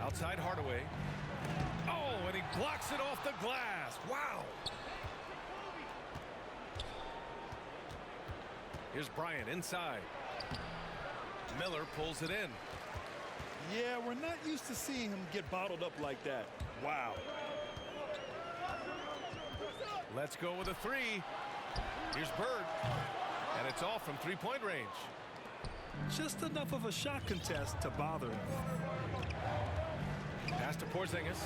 Outside Hardaway. Oh, and he blocks it off the glass. Wow. Here's Bryant inside. Miller pulls it in. Yeah, we're not used to seeing him get bottled up like that. Wow. Let's go with a three. Here's Bird. And it's off from three-point range. Just enough of a shot contest to bother him. Pass to Porzingis.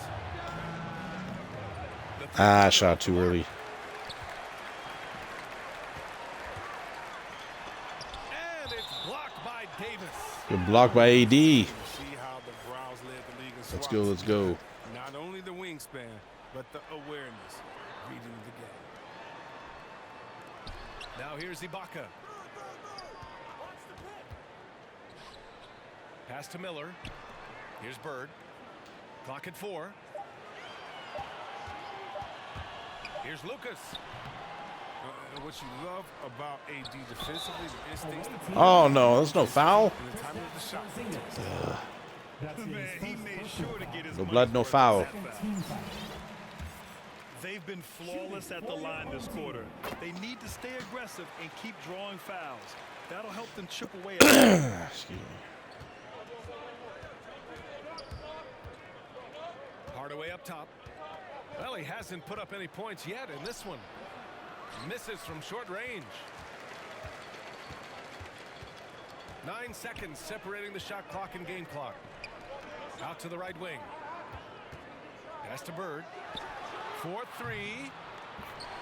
Ah, I shot too early. And it's blocked by Davis. Good block by AD. See how the Browns led the league in Let's swats. go, let's go. Not only the wingspan, but the awareness, reading the game. Now here's Ibaka. Pass to Miller. Here's Bird. Clock at 4. Here's Lucas. And what you love about AD defensively, the instincts to Oh no, there's no foul. and the timing of the shot. That's his Man, he first made personal sure to get his No money's blood, no worth foul. with that foul. team foul. They've been flawless at the line this quarter. They need to stay aggressive and keep drawing fouls. That'll help them chip away at it. Excuse me. Hardaway Hardaway up top. Well, he hasn't put up any points yet in this one. Misses from short range. 9 seconds separating the shot clock and game clock. Out to the right wing. Pass to Bird. 4-3.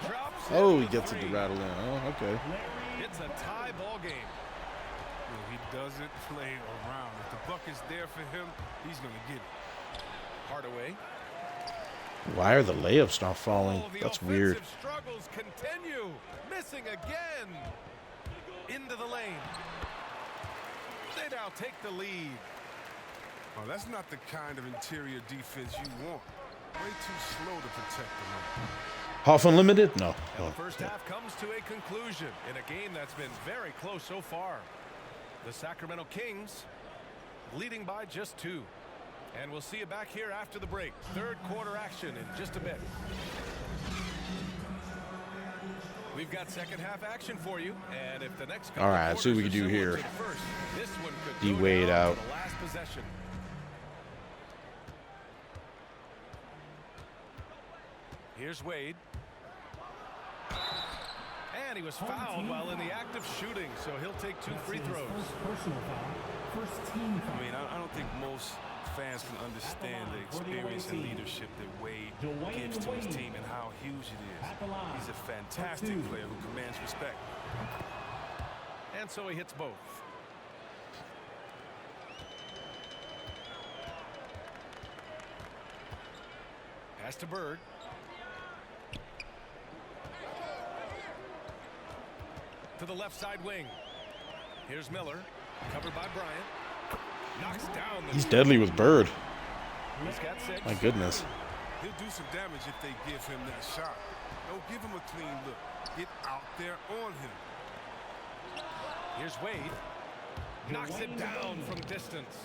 Drops. Oh, he gets it to rattle in. Oh, okay. It's a tie ball game. Well, he doesn't play around. If the bucket's there for him, he's going to get it. Hardaway. Why are the layups not falling? Oh, the That's weird. offensive struggles continue. Missing again. Into the lane. They now take the lead. Oh, that's not the kind of interior defense you want. Way too slow to protect the rim. Half unlimited? No. And Oh, the first half comes to a conclusion in a game that's been very close so far. The Sacramento Kings leading by just 2. And we'll see you back here after the break. Third quarter action in just a bit. We've got second half action for you. And if the next couple all right, let's see what we can do quarters are here. similar to the first, this one could D go Wade down out. to the last possession. Here's Wade. And he was fouled while in the act of shooting, so he'll take 2 free throws. First personal foul. First team foul. I mean, I don't think most fans can understand the experience and leadership that Wade gives to his team and how huge it is. He's a fantastic player who commands respect. And so he hits both. Pass to Bird. To the left side wing. Here's Miller. Covered by Bryant. Knocks down the He's deadly with Bird. He's got 6. My goodness. He'll do some damage if they give him that shot. Don't give him a clean look. Get out there on him. Here's Wade. Knocks it down from distance.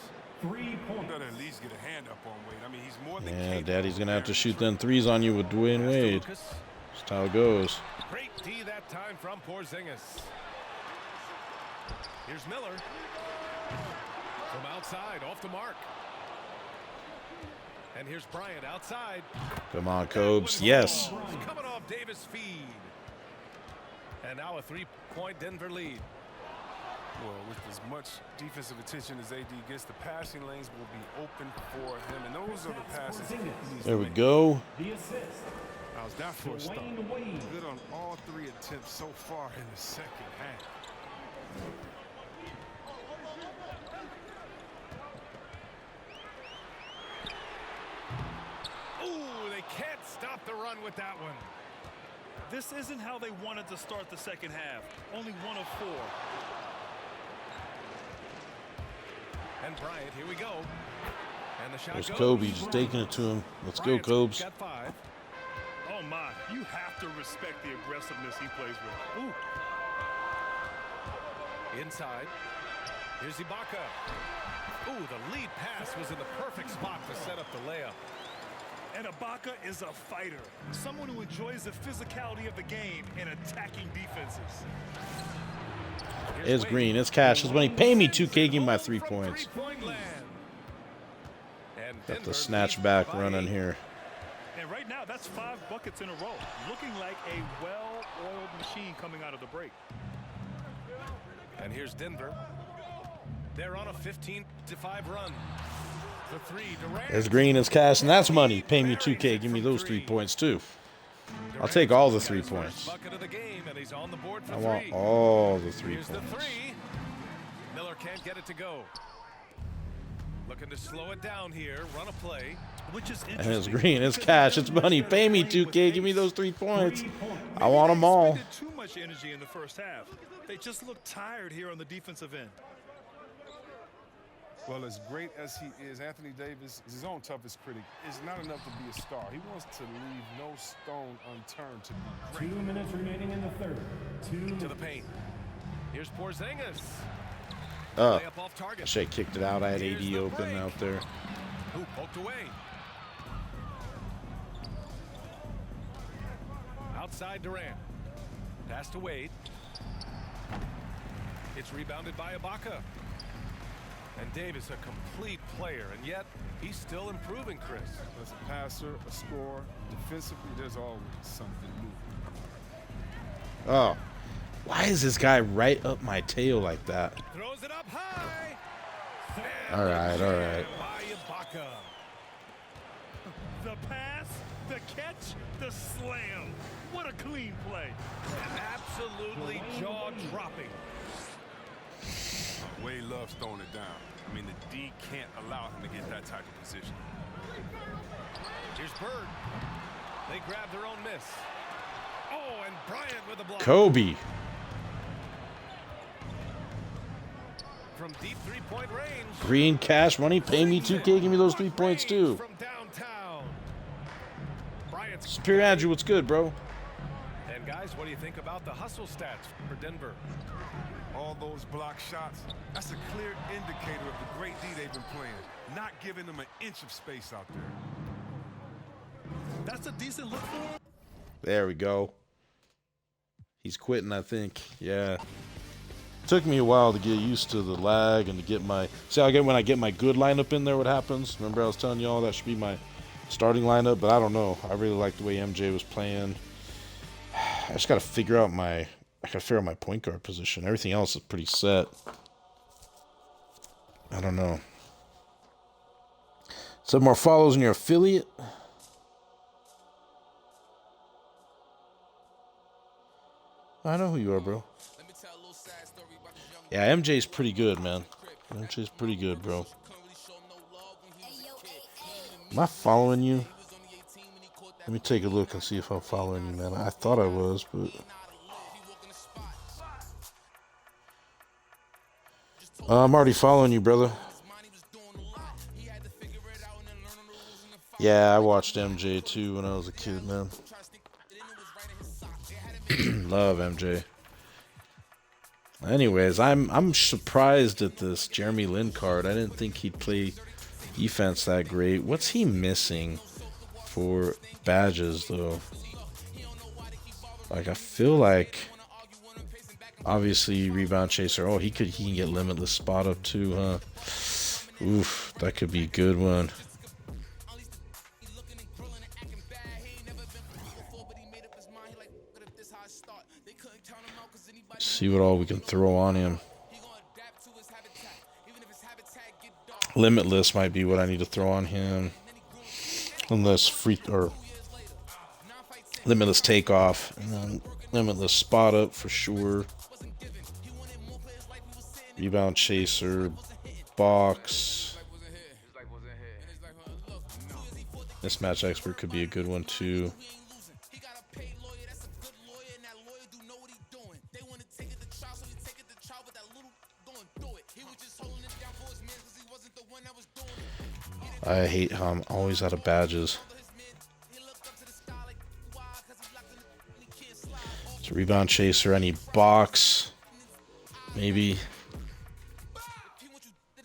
3 You points. gotta at least get a hand up on Wade. I mean, he's more than Yeah, capable Daddy's of going to have to bearing shoot the them threes on you with Dwayne Pass to Wade. Lucas. That's how it goes. Great D that time from Porzingis. Here's Miller. From outside, off the mark. And here's Bryant outside. Come on, Cobes. Yes. Coming off Davis' feed. And now a 3-point Denver lead. Well, with as much defensive attention as AD gets, the passing lanes will be open for him. And those are the passes he needs There to we make. go. The assist. How's that for a start? Dwayne Wade. Good on all 3 attempts so far in the second half. Ooh, they can't stop the run with that one. This isn't how they wanted to start the second half. Only 1 of 4. And Bryant, here we go. And the shot There's goes. Kobe just taking it to him. Let's go, Bryant's Cobes. got 5. Oh my, you have to respect the aggressiveness he plays with. Ooh. Inside. Here's Ibaka. Ooh, the lead pass was in the perfect spot to set up the layup. And Ibaka is a fighter, someone who enjoys the physicality of the game and attacking defenses. Here's It's Wade. green. It's cash. It's money. Pay me 2K. Give me my 3 From points. three-point land. And Got Denver the snatch leads back by running 8. here. And right now, that's 5 buckets in a row, looking like a well-oiled machine coming out of the break. And here's Denver. They're on a 15-5 run. The 3, Durant. It's green. It's cash. And that's money. Pay me 2K. Give me those 3 points, too. I'll take all the 3 points. Bucket of the game, and he's on the board for I want 3. all the 3 Here's the points. 3. Miller can't get it to go. Looking to slow it down here, run a play. Which is And interesting. it's green. It's because cash. they've It's done much money. better Pay me playing with 2K. Give me pace. those 3 points. 3 points. I want them all. They expended too much energy in the first half. They just look tired here on the defensive end. Well, as great as he is, Anthony Davis is his own toughest critic. It's not enough to be a star. He wants to leave no stone unturned to be great. 2 minutes remaining in the third. 2 minutes. To the paint. Here's Porzingis. Oh, Layup off I target. should have kicked it out. I had Here's AD the open break. out there. Who poked away. Outside Durant. Pass to Wade. It's rebounded by Ibaka. And Davis, a complete player, and yet he's still improving, Chris. As a passer, a scorer, defensively, there's always something new. Oh, why is this guy right up my tail like that? Throws it up high. All right, all right. The pass, the catch, the slam. What a clean play. Absolutely jaw-dropping. Wade loves throwing it down. I mean, the D can't allow him to get that type of position. Here's Bird. They grab their own miss. Oh, and Bryant with a block. Kobe. From deep three-point range. Green cash money. Pay me 2K. Give me those 3 points too. From downtown. Bryant's Superior Andrew, what's good, bro? And guys, what do you think about the hustle stats for Denver? All those block shots, that's a clear indicator of the great D they've been playing. Not giving them an inch of space out there. That's a decent look for him. There we go. He's quitting, I think. Yeah. Took me a while to get used to the lag and to get my... See, when I get my good lineup in there, what happens? Remember I was telling y'all that should be my starting lineup, but I don't know. I really like the way MJ was playing. I just got to figure out my... I gotta figure out my point guard position. Everything else is pretty set. I don't know. Some more follows in your affiliate. I know who you are, bro. Yeah, MJ's pretty good, man. MJ's pretty good, bro. Am I following you? Let me take a look and see if I'm following you, man. I thought I was, but... I'm already following you, brother. Yeah, I watched MJ too when I was a kid, man. Love MJ. Anyways, I'm surprised at this Jeremy Lin card. I didn't think he'd play defense that great. What's he missing for badges, though? Like, I feel like... Obviously, rebound chaser. Oh, he can get limitless spot up too, huh? Oof, that could be a good one. See what all we can throw on him. Limitless might be what I need to throw on him. Unless free or limitless takeoff and then limitless spot up for sure. Rebound chaser, box. Mismatch expert could be a good one too. I hate how I'm always out of badges. It's a rebound chaser. I need box. Maybe.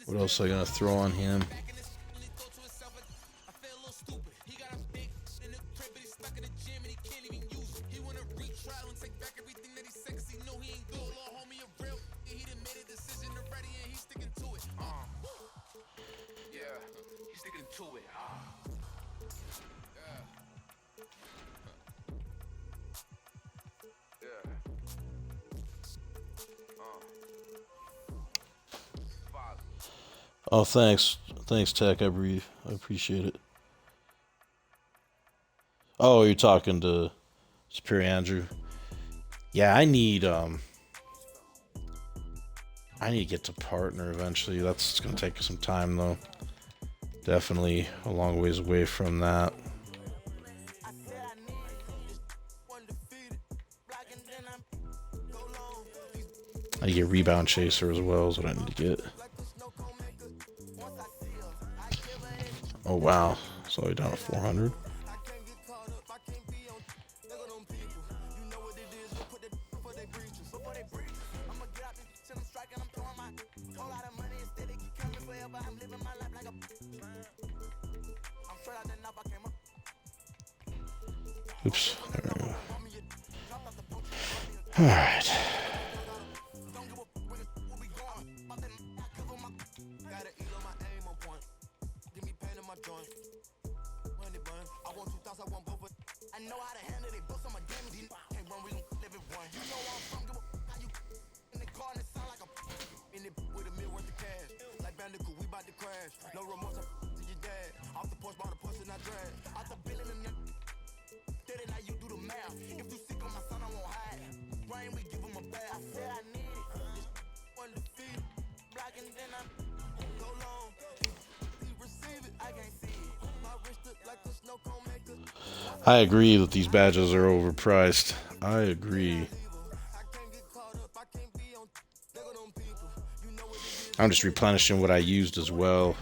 What else am I gonna throw on him? Oh, thanks. Thanks, Tech. I appreciate it. Oh, you're talking to Superior Andrew. Yeah, I need to get to partner eventually. That's gonna take some time though. Definitely a long ways away from that. I need to get rebound chaser as well is what I need to get. Oh wow, it's all the way down to 400. Oops, there we go. All right. I agree that these badges are overpriced. I agree. I'm just replenishing what I used as well.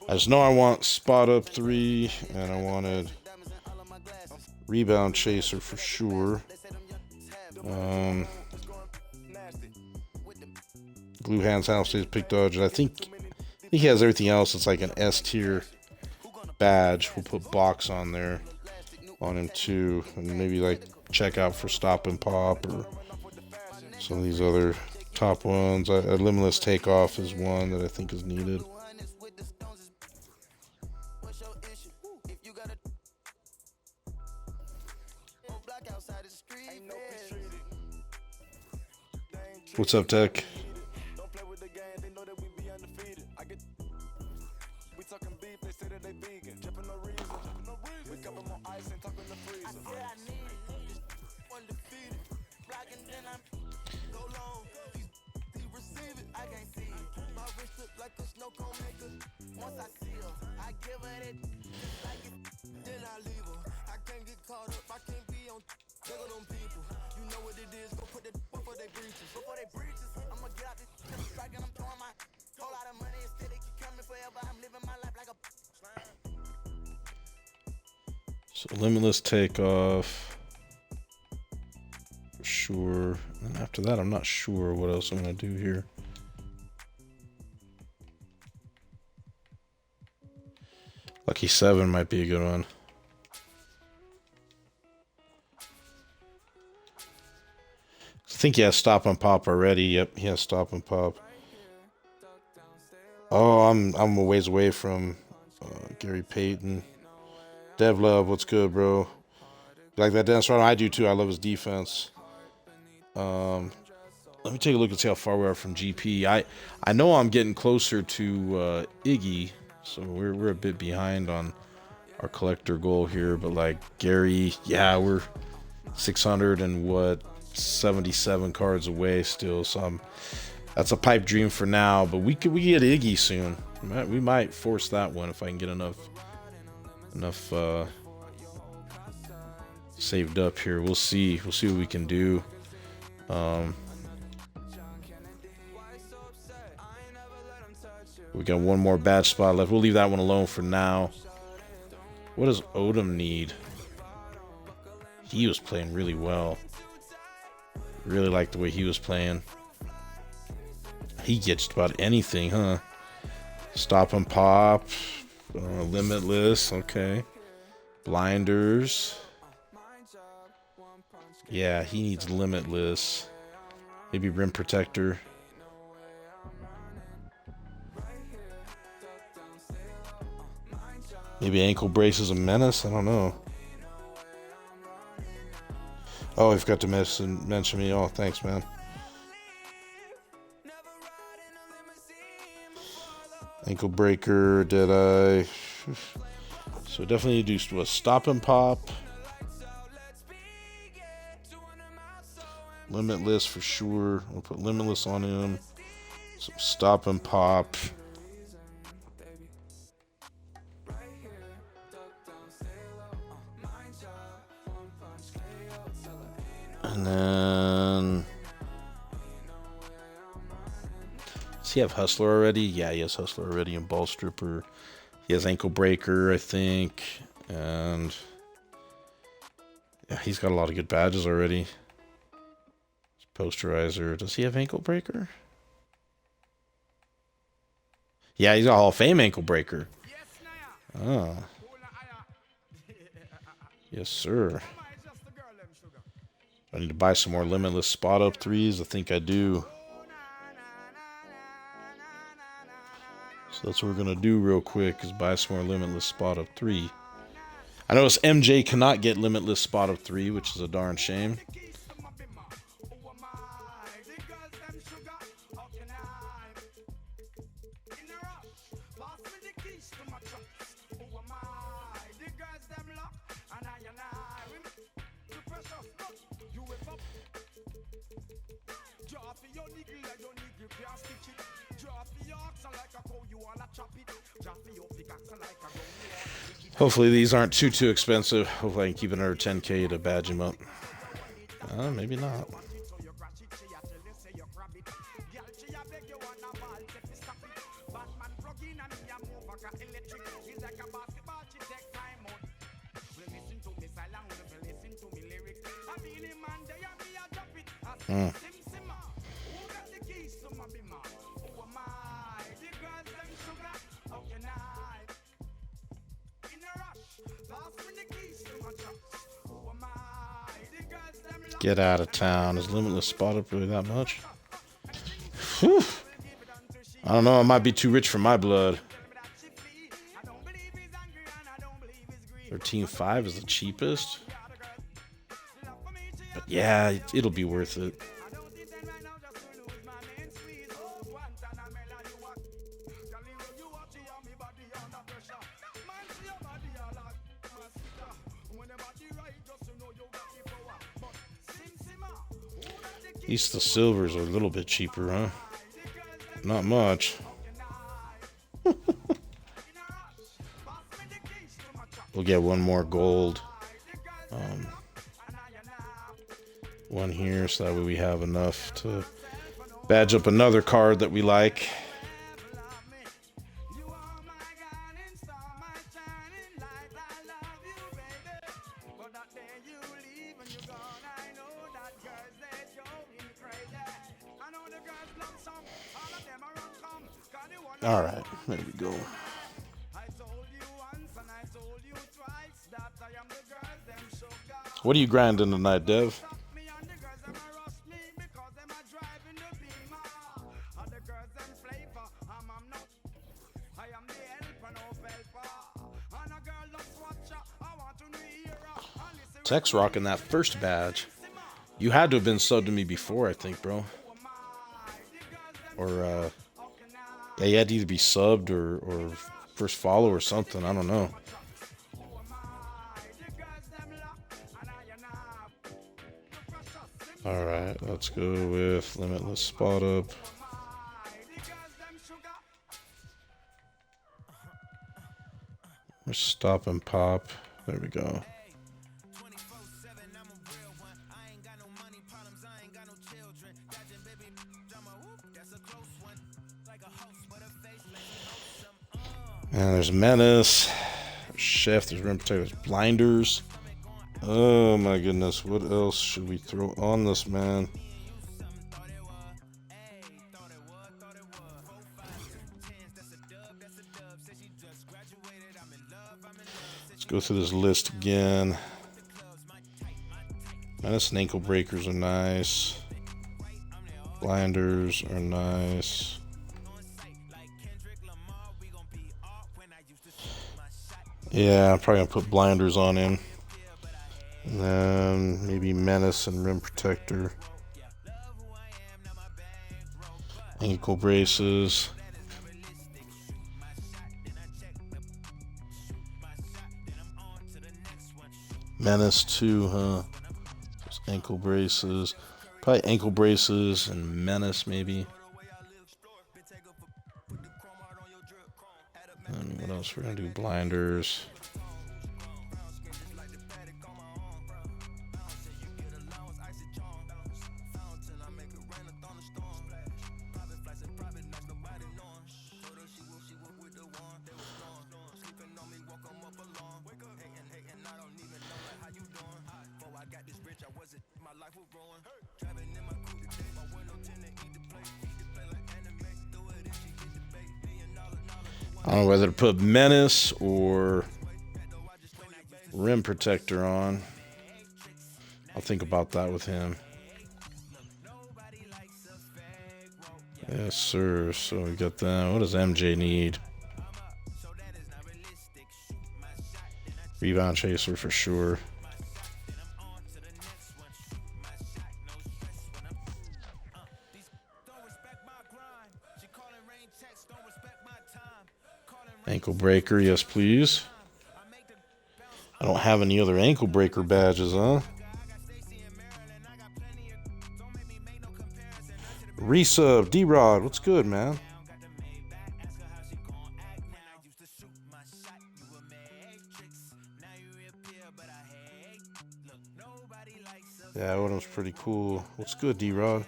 I just know I want spot up 3, and I wanted rebound chaser for sure. Blue hands, house stays, pick dodge. I think he has everything else. It's like an S tier badge. We'll put box on there on him too, and maybe like check out for stop and pop or some of these other top ones. A limitless takeoff is one that I think is needed. What's up, Tech? So limitless takeoff for sure. And after that, I'm not sure what else I'm going to do here. Lucky 7 might be a good one. I think he has stop and pop already. Yep, he has stop and pop. Oh, I'm a ways away from Gary Payton. Dev Love, what's good, bro? Like that Dennis Rodman? I do too. I love his defense. Let me take a look and see how far we are from GP. I know I'm getting closer to Iggy, so we're a bit behind on our collector goal here. But like Gary, yeah, we're 677 cards away still. So that's a pipe dream for now. But we get Iggy soon. We might force that one if I can get enough saved up here. We'll see what we can do. We got one more badge spot left. We'll leave that one alone for now. What does Odom need? He was playing really well. Really like the way he was playing. He gets just about anything, huh? Stop and pop. Limitless, okay. Blinders. Yeah, he needs limitless. Maybe rim protector. Maybe ankle brace is a menace. I don't know. Oh, I forgot to mention me. Oh, thanks, man. Ankle breaker, did I? So definitely need to do a stop and pop. Limitless for sure. We'll put limitless on him. Some stop and pop. And then, does he have Hustler already? Yeah, he has Hustler already and Ball Stripper. He has Ankle Breaker, I think. And yeah, he's got a lot of good badges already. Posterizer. Does he have Ankle Breaker? Yeah, he's a Hall of Fame Ankle Breaker. Ah. Yes, sir. I need to buy some more limitless spot up 3s. I think I do. So that's what we're going to do real quick is buy some more Limitless Spot of 3. I notice MJ cannot get Limitless Spot of 3, which is a darn shame. Hopefully these aren't too expensive. Hopefully I can keep another 10K to badge him up. Maybe not. Get out of town. Is Limitless Spot up really that much? Whew. I don't know. It might be too rich for my blood. 13.5 is the cheapest. But yeah, it'll be worth it. At least the silvers are a little bit cheaper, huh? Not much. We'll get one more gold. One here, so that way we have enough to badge up another card that we like. All right, there we go. What are you grinding tonight, Dev? Tech's rocking that first badge. You had to have been subbed to me before, I think, bro. Or, yeah, you had to either be subbed or first follow or something. I don't know. All right, let's go with Limitless Spot Up. Let's stop and pop. There we go. And there's Menace, Chef, there's Rim Protector, there's Blinders. Oh my goodness, what else should we throw on this man? Let's go through this list again. Menace and Ankle Breakers are nice. Blinders are nice. Yeah, I'm probably gonna put Blinders on him. And then maybe Menace and Rim Protector. Ankle braces. Menace too, huh? Just ankle braces. Probably ankle braces and Menace maybe. And what else? We're gonna do Blinders. I don't know whether to put Menace or Rim Protector on. I'll think about that with him. Yes, sir. So we got that. What does MJ need? Rebound chaser for sure. Ankle breaker, yes please. I don't have any other ankle breaker badges, huh? Resub, D-Rod, what's good, man? Yeah, Odom's pretty cool. What's good, D-Rod?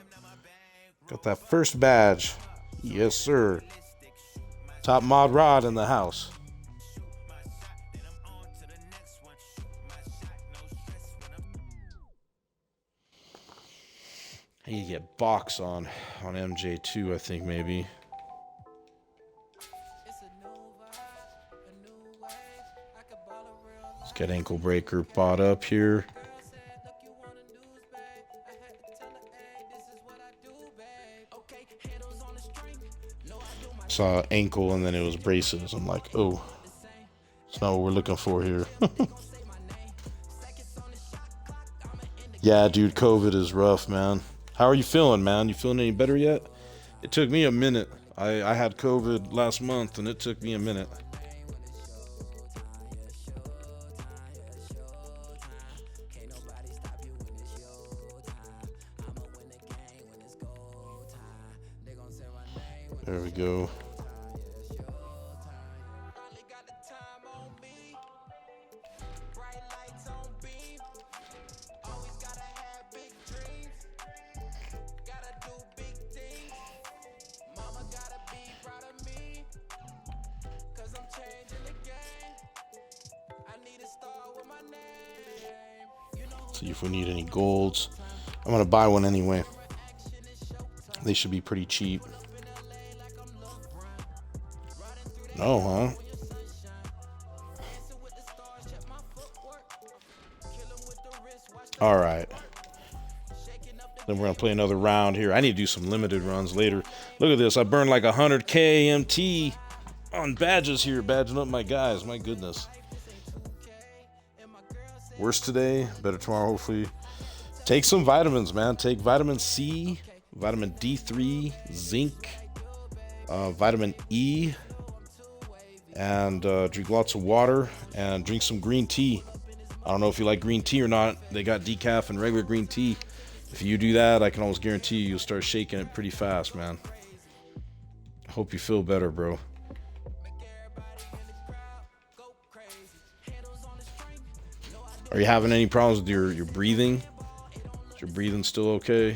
Got that first badge. Yes, sir. Top mod rod in the house. I need to get box on MJ2, I think maybe. Let's get ankle breaker bought up here. Saw ankle and then it was braces. I'm like, oh, it's not what we're looking for here. Yeah, dude, COVID is rough, man. How are you feeling, man? You feeling any better yet? It took me a minute. I had COVID last month and it took me a minute. There we go. See if we need any golds. I'm gonna buy one anyway. They should be pretty cheap. No, huh? All right. Then we're gonna play another round here. I need to do some limited runs later. Look at this. I burned like 100K MT on badges here, badging up my guys. My goodness. Worse today, better tomorrow, hopefully. Take some vitamins, man. Take vitamin C, vitamin D3, zinc, vitamin E, and drink lots of water and drink some green tea. I don't know if you like green tea or not. They got decaf and regular green tea. If you do that, I can almost guarantee you'll start shaking it pretty fast, man. Hope you feel better, bro. Are you having any problems with your breathing? Is your breathing still okay?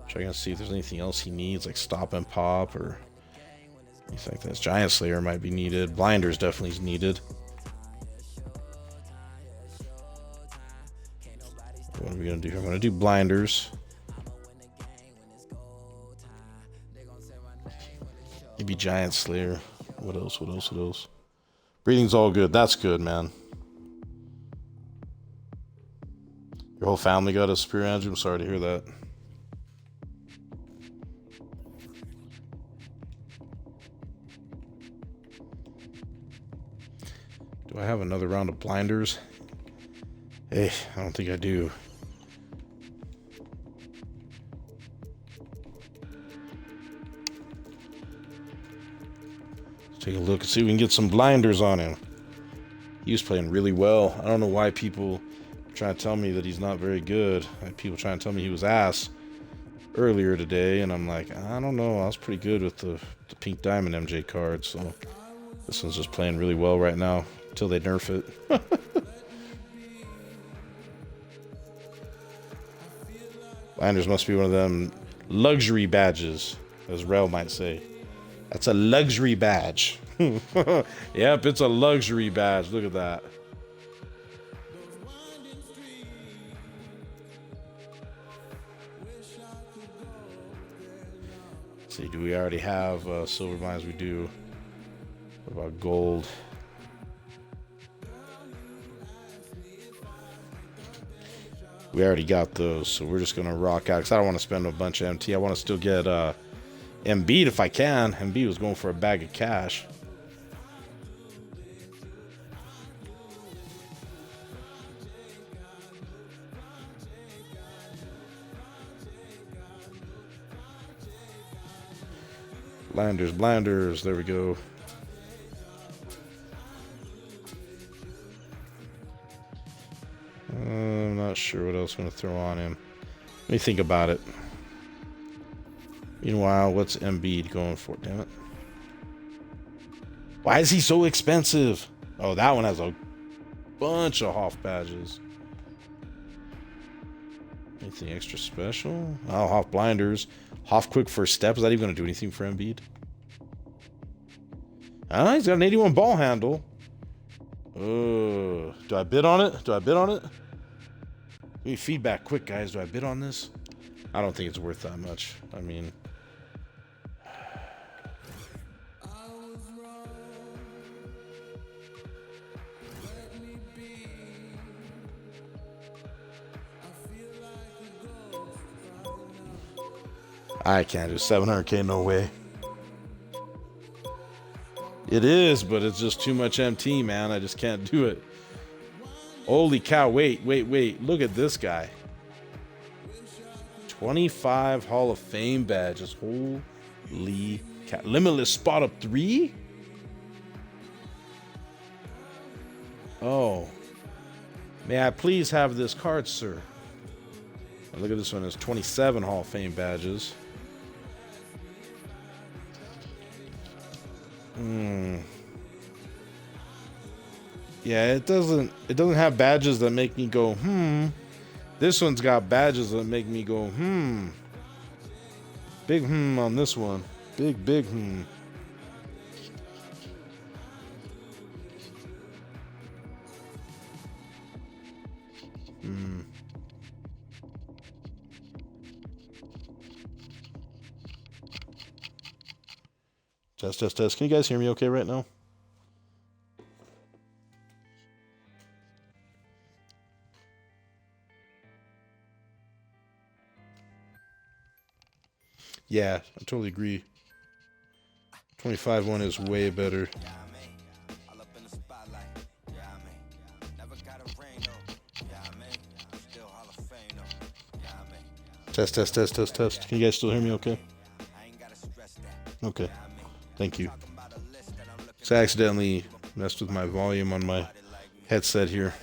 Checking to see if there's anything else he needs, like stop and pop or anything like that. Giant Slayer might be needed. Blinders definitely is needed. What are we gonna do? I'm gonna do blinders. Maybe Giant Slayer. What else? What else? What else? Breathing's all good. That's good, man. Your whole family got a spear, Andrew? I'm sorry to hear that. Do I have another round of blinders? Hey, I don't think I do. Take a look and see if we can get some blinders on him. He was playing really well. I don't know why people are trying to tell me that he's not very good. I had people trying to tell me he was ass earlier today, and I'm like, I don't know. I was pretty good with the pink diamond MJ card, so this one's just playing really well right now until they nerf it. Blinders must be one of them luxury badges, as Rel might say. That's a luxury badge. Yep, it's a luxury badge. Look at that. Let's see, do we already have silver mines? We do. What about gold? We already got those, so we're just gonna rock out. Cause I don't want to spend a bunch of MT. I want to still get Embiid if I can. Embiid was going for a bag of cash. Blinders. There we go. I'm not sure what else I'm going to throw on him. Let me think about it. Meanwhile, what's Embiid going for? Damn it. Why is he so expensive? Oh, that one has a bunch of Hoff badges. Anything extra special? Oh, Hoff blinders. Hoff quick first step. Is that even going to do anything for Embiid? Ah, he's got an 81 ball handle. Do I bid on it? Give me feedback quick, guys. Do I bid on this? I don't think it's worth that much. I mean... I can't do 700K, no way. It is, but it's just too much MT, man. I just can't do it. Holy cow, wait. Look at this guy. 25 Hall of Fame badges. Holy cow. Limitless spot up 3? Oh. May I please have this card, sir? Look at this one. It's 27 Hall of Fame badges. Yeah, it doesn't have badges that make me go, This one's got badges that make me go, Big on this one. Big Test. Can you guys hear me okay right now? Yeah, I totally agree. 25 one is way better. Test. Can you guys still hear me okay? Okay. Thank you. So I accidentally messed with my volume on my headset here.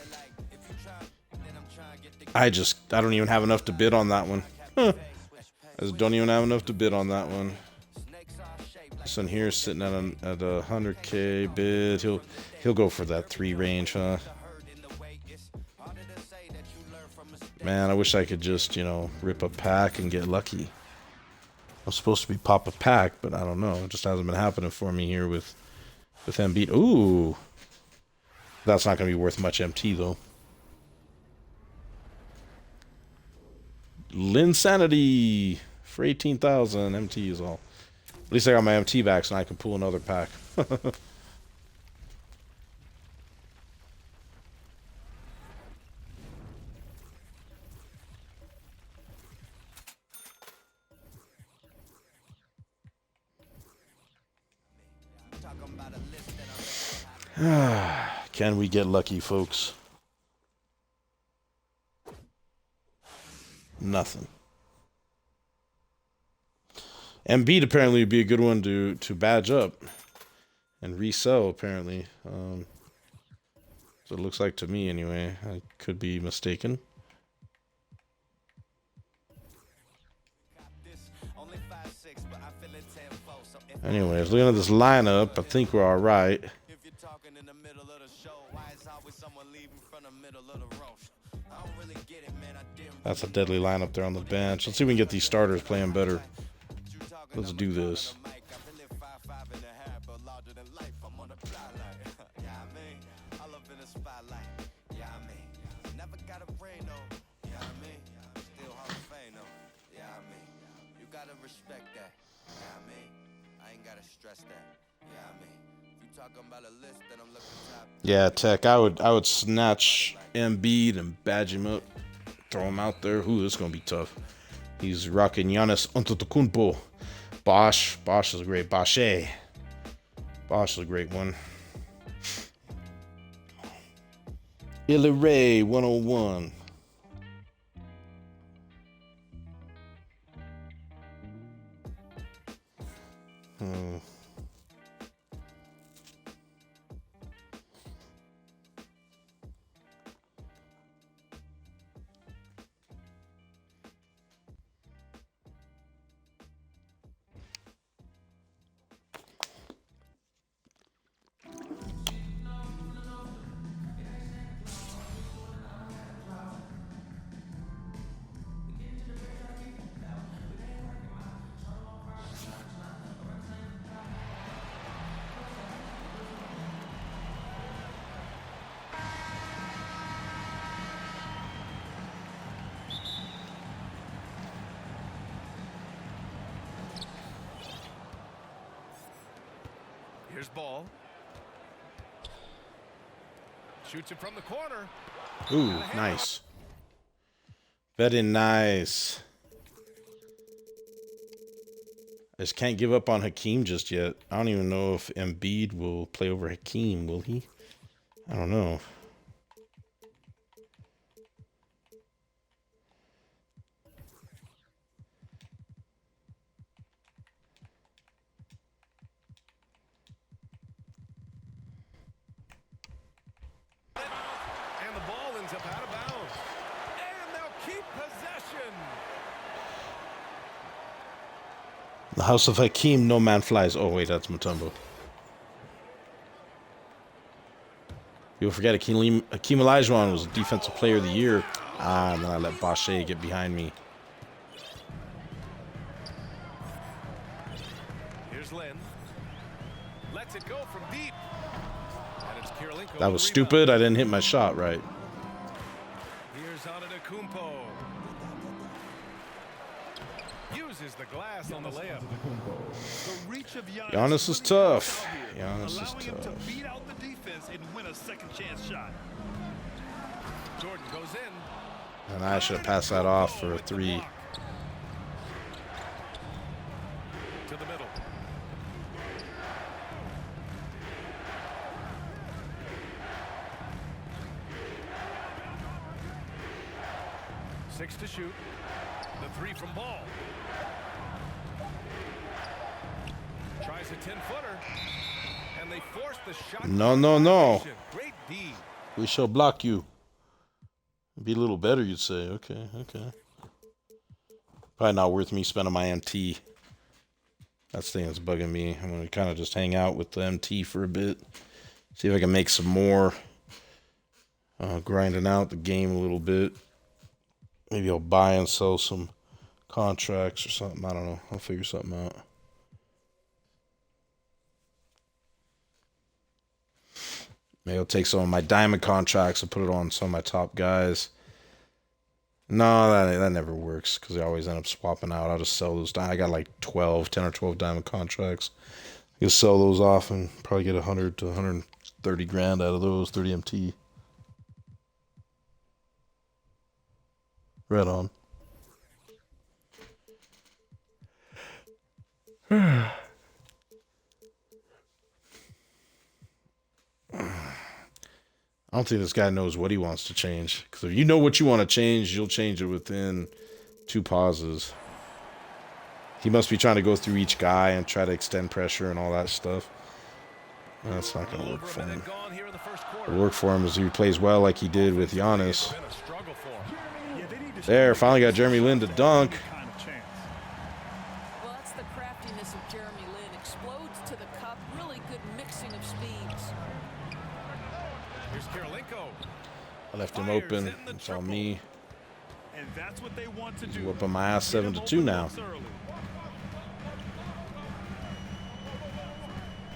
I don't even have enough to bid on that one. I just don't even have enough to bid on that one. This one here is sitting at a 100K bid. He'll go for that 3 range, huh? Man, I wish I could just, rip a pack and get lucky. I'm supposed to be pop a pack, but I don't know. It just hasn't been happening for me here with Embiid. Ooh. That's not going to be worth much MT, though. Linsanity for 18,000. MT is all. At least I got my MT back, so I can pull another pack. Can we get lucky, folks? Nothing. Embiid apparently would be a good one to badge up and resell, apparently. So it looks like to me, anyway. I could be mistaken. Anyways, looking at this lineup, I think we're all right. That's a deadly lineup there on the bench. Let's see if we can get these starters playing better. Let's do this. Yeah, Tech, I would snatch Embiid and badge him up. Throw him out there. Ooh, this is going to be tough. He's rocking Giannis Antetokounmpo. Bosch. Bosch is a great. Bosch is a great one. Ray 101. Here's ball. Shoots it from the corner. Ooh, nice. Very nice. I just can't give up on Hakeem just yet. I don't even know if Embiid will play over Hakeem, will he? I don't know. And the ball ends up out of bounds. And they'll keep possession. The House of Hakeem, no man flies. Oh, wait, that's Mutombo. You'll forget Hakeem Olajuwon was Defensive Player of the Year. And then I let Boucher get behind me. Here's Lynn. Lets it go from deep. And it's Kirilenko. That was stupid. I didn't hit my shot right. Here's Antetokounmpo. Uses the glass on the layup. The reach of Giannis is tough. Giannis is allowing him to tough. beat out the defense and win a second chance shot. Jordan goes in. And I should have passed that off for a 3. To the middle. Six to shoot. The 3 from Ball. Tries a 10-footer. And they force the shot. No, no, no. Great D. We shall block you. Be a little better, you'd say. Okay, okay. Probably not worth me spending my MT. That's the thing that's bugging me. I'm going to kind of just hang out with the MT for a bit. See if I can make some more. Grinding out the game a little bit. Maybe I'll buy and sell some contracts or something. I don't know. I'll figure something out. Maybe I'll take some of my diamond contracts and put it on some of my top guys. No, that never works because they always end up swapping out. I'll just sell those. I got like 10 or 12 diamond contracts. I can sell those off and probably get 100 to 130 grand out of those, 30 MT. Right on. I don't think this guy knows what he wants to change. Because if you know what you want to change, you'll change it within 2 pauses. He must be trying to go through each guy and try to extend pressure and all that stuff. That's not going to work for him. What will work for him is he plays well like he did with Giannis. There, finally got Jeremy Lin to dunk. Well, that's the craftiness of Jeremy Lin. Explodes to the cup. Really good mixing of speeds. Here's Kirilenko. I left him open. It's on me. And that's what they want to do. Whooping my ass 7-2 now.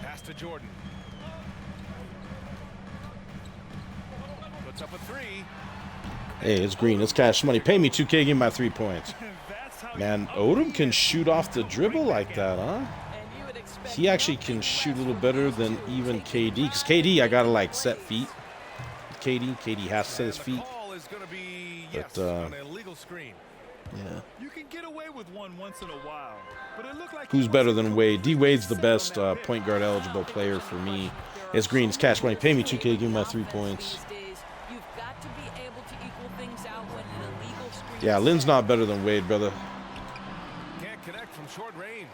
Pass to Jordan. Puts up a 3. Hey, it's green. It's cash money. Pay me 2K, give me my 3 points. Man, Odom can shoot off the dribble like that, huh? He actually can shoot a little better than even KD. Because KD, I got to, like, set feet. KD has to set his feet. Call is going to be But, on a legal screen. Yeah. You can get away with one once in a while, but it looked like Who's better than Wade? D Wade's the best point guard eligible player for me. It's Green's cash money. Pay me 2K. Give me my 3 points. You've got to be able to equal things out when an illegal screen. Yeah, Lynn's not better than Wade, brother. Can't connect from short range.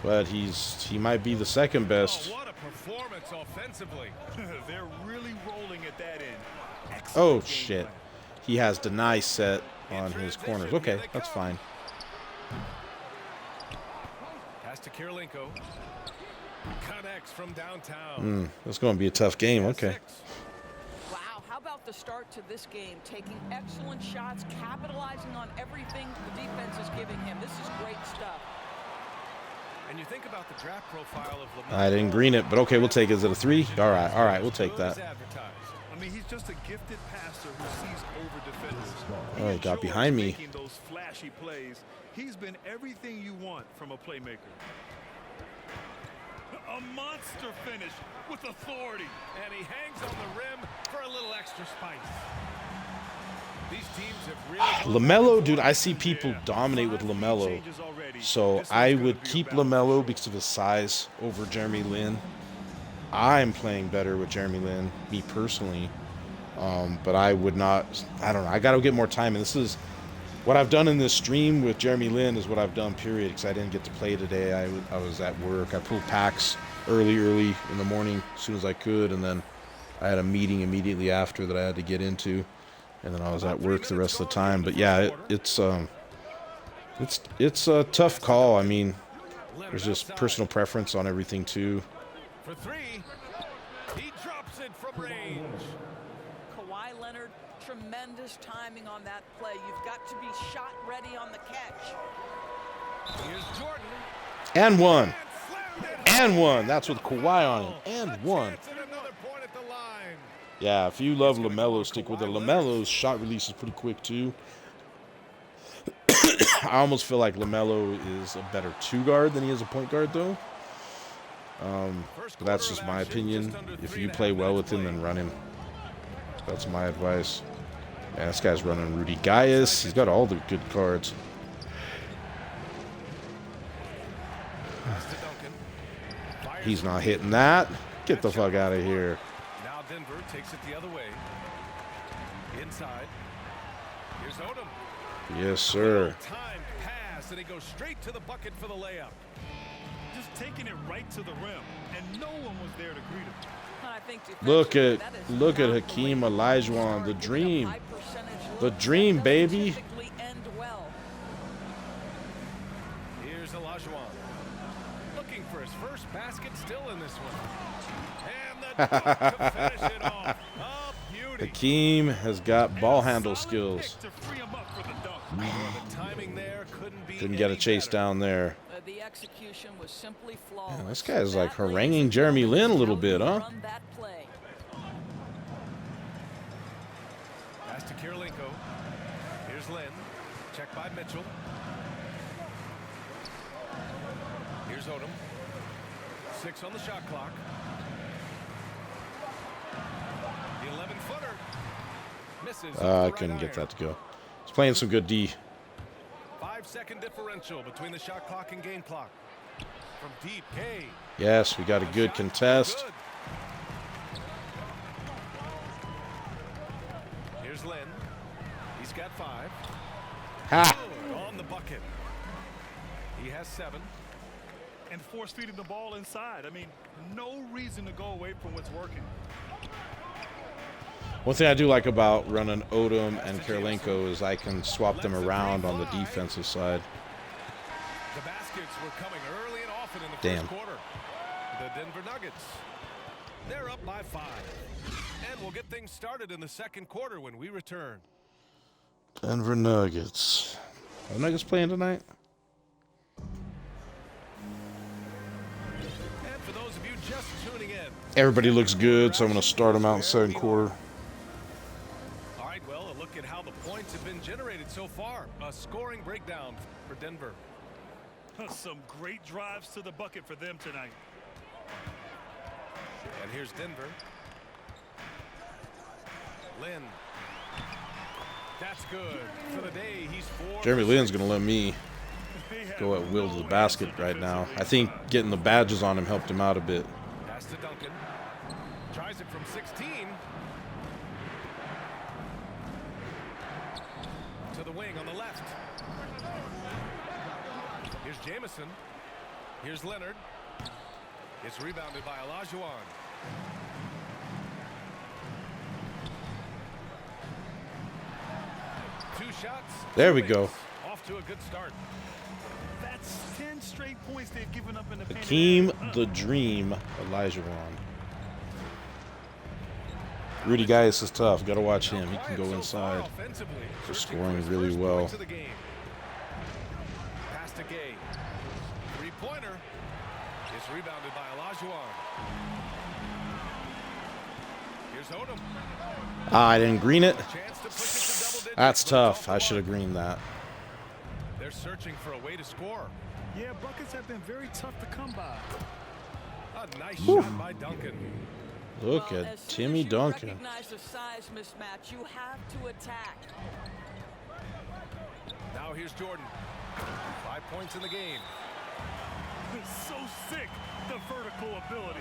But he might be the second best. Oh, what a performance offensively. They're really rolling at that end. Oh, Excellent game shit. plan. He has deny set on his corners. Okay, that's fine. Pass to Kirilenko. Connects from downtown. That's going to be a tough game. Okay. Wow, how about the start to this game? Taking excellent shots, capitalizing on everything the defense is giving him. This is great stuff. And you think about the draft profile of LeBron. I didn't green it, but okay, we'll take it. Is it a 3? All right, we'll take that. I mean, he's just a gifted passer who sees over defenders. Oh, he got behind me. Making those flashy plays. He's been everything you want from a playmaker. A monster finish with authority. And he hangs on the rim for a little extra spice. These teams have really LaMelo, dude, I see people dominate with LaMelo. So I would keep LaMelo because of his size over Jeremy Lin. I'm playing better with Jeremy Lin, me personally. But I would not, I don't know. I got to get more time. And this is what I've done in this stream with Jeremy Lin is what I've done, period, because I didn't get to play today. I was at work. I pulled packs early in the morning as soon as I could. And then I had a meeting immediately after that I had to get into. And then I was at work the rest of the time. But yeah, it's a tough call. I mean, there's just personal preference on everything too. For 3, he drops it from range. Kawhi Leonard, tremendous timing on that play. You've got to be shot ready on the catch. Here's Jordan. And one. And one. That's with Kawhi on it. And one. Yeah, if you love LaMelo, stick with it. LaMelo's shot release is pretty quick too. I almost feel like LaMelo is a better 2 guard than he is a point guard, though. But that's just my opinion. If you play well with him, then run him. That's my advice. Man, this guy's running Rudy Gaius. He's got all the good cards. He's not hitting that. Get the fuck out of here. Now Denver takes it the other way. Inside. Here's Odom. Yes, sir. Time pass, and he goes straight to the bucket for the layup. Just taking it right to the rim, and no one was there to greet him. I think Look at Hakeem Olajuwon, the dream. The dream, baby. Here's Olajuwon. Looking for his first basket still in this one. And the dunk to finish it off. A beauty. Hakeem has got ball handle skills. To free him up for the dunk. The timing there couldn't be Didn't get a chase down there. The execution was simply flawless. Man, this guy's like haranguing Jeremy Lin a little bit, huh? Pass to Kirilenko. Here's Lin. Check by Mitchell. Here's Odom. 6 on the shot clock. The 11-footer. Misses. I couldn't get that to go. He's playing some good D. 5-second differential between the shot clock and game clock. From deep, K. Yes, we got a good contest. Here's Lin. He's got 5. Ha! On the bucket. He has 7. And force feeding the ball inside. I mean, no reason to go away from what's working. One thing I do like about running Odom and Kirilenko is I can swap them around on the defensive side. The baskets were coming early and often in the Damn. first quarter. The Denver Nuggets. They're up by 5. And we'll get things started in the second quarter when we return. Denver Nuggets. Are the Nuggets playing tonight? And for those of you just tuning in. Everybody looks good, so I'm going to start them out in the second quarter. All right, well, a look at how the points have been generated so far. A scoring breakdown for Denver. Some great drives to the bucket for them tonight. And here's Denver. Lin. That's good. For the day, he's 4 Jeremy for Lin's 6. going to let me go at will to the basket right now. I think getting the badges on him helped him out a bit. Pass to Duncan. Tries it from 16. To the wing on the left. Here's Jamison. Here's Leonard. It's rebounded by Olajuwon. Two shots. There we go. Off to a good start. That's 10 straight points they've given up in the paint. Hakeem the Dream Olajuwon. Rudy Gaius is tough. Got to watch him. He can go inside. For scoring really well. Pass to Gay. Three-pointer. It's rebounded by Olajuwon. Here's Odom. Ah, I didn't green it. Chance to push it to double digits, That's but it's tough. off I the should have mark. greened that. They're searching for a way to score. Yeah, buckets have been very tough to come by. A nice shot by Duncan. Look Well, at as soon Timmy as you Duncan. recognize the size mismatch, you have to attack. Now here's Jordan. 5 points in the game. It's so sick, the vertical ability.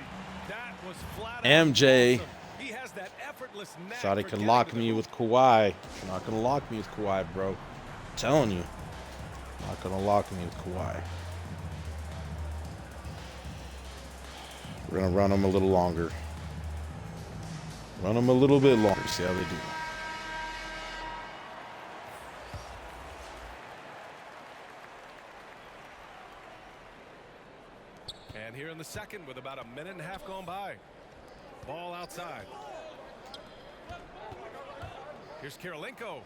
That was flat out MJ. awesome. He has that effortless knack Thought he for could getting lock to the me hoop. with Kawhi. You're not going to lock me with Kawhi, bro. I'm telling you. Not going to lock me with Kawhi. We're going to run them a little longer. Run them a little bit longer. See how they do. And here in the second with about a minute and a half gone by. Ball outside. Here's Kirilenko.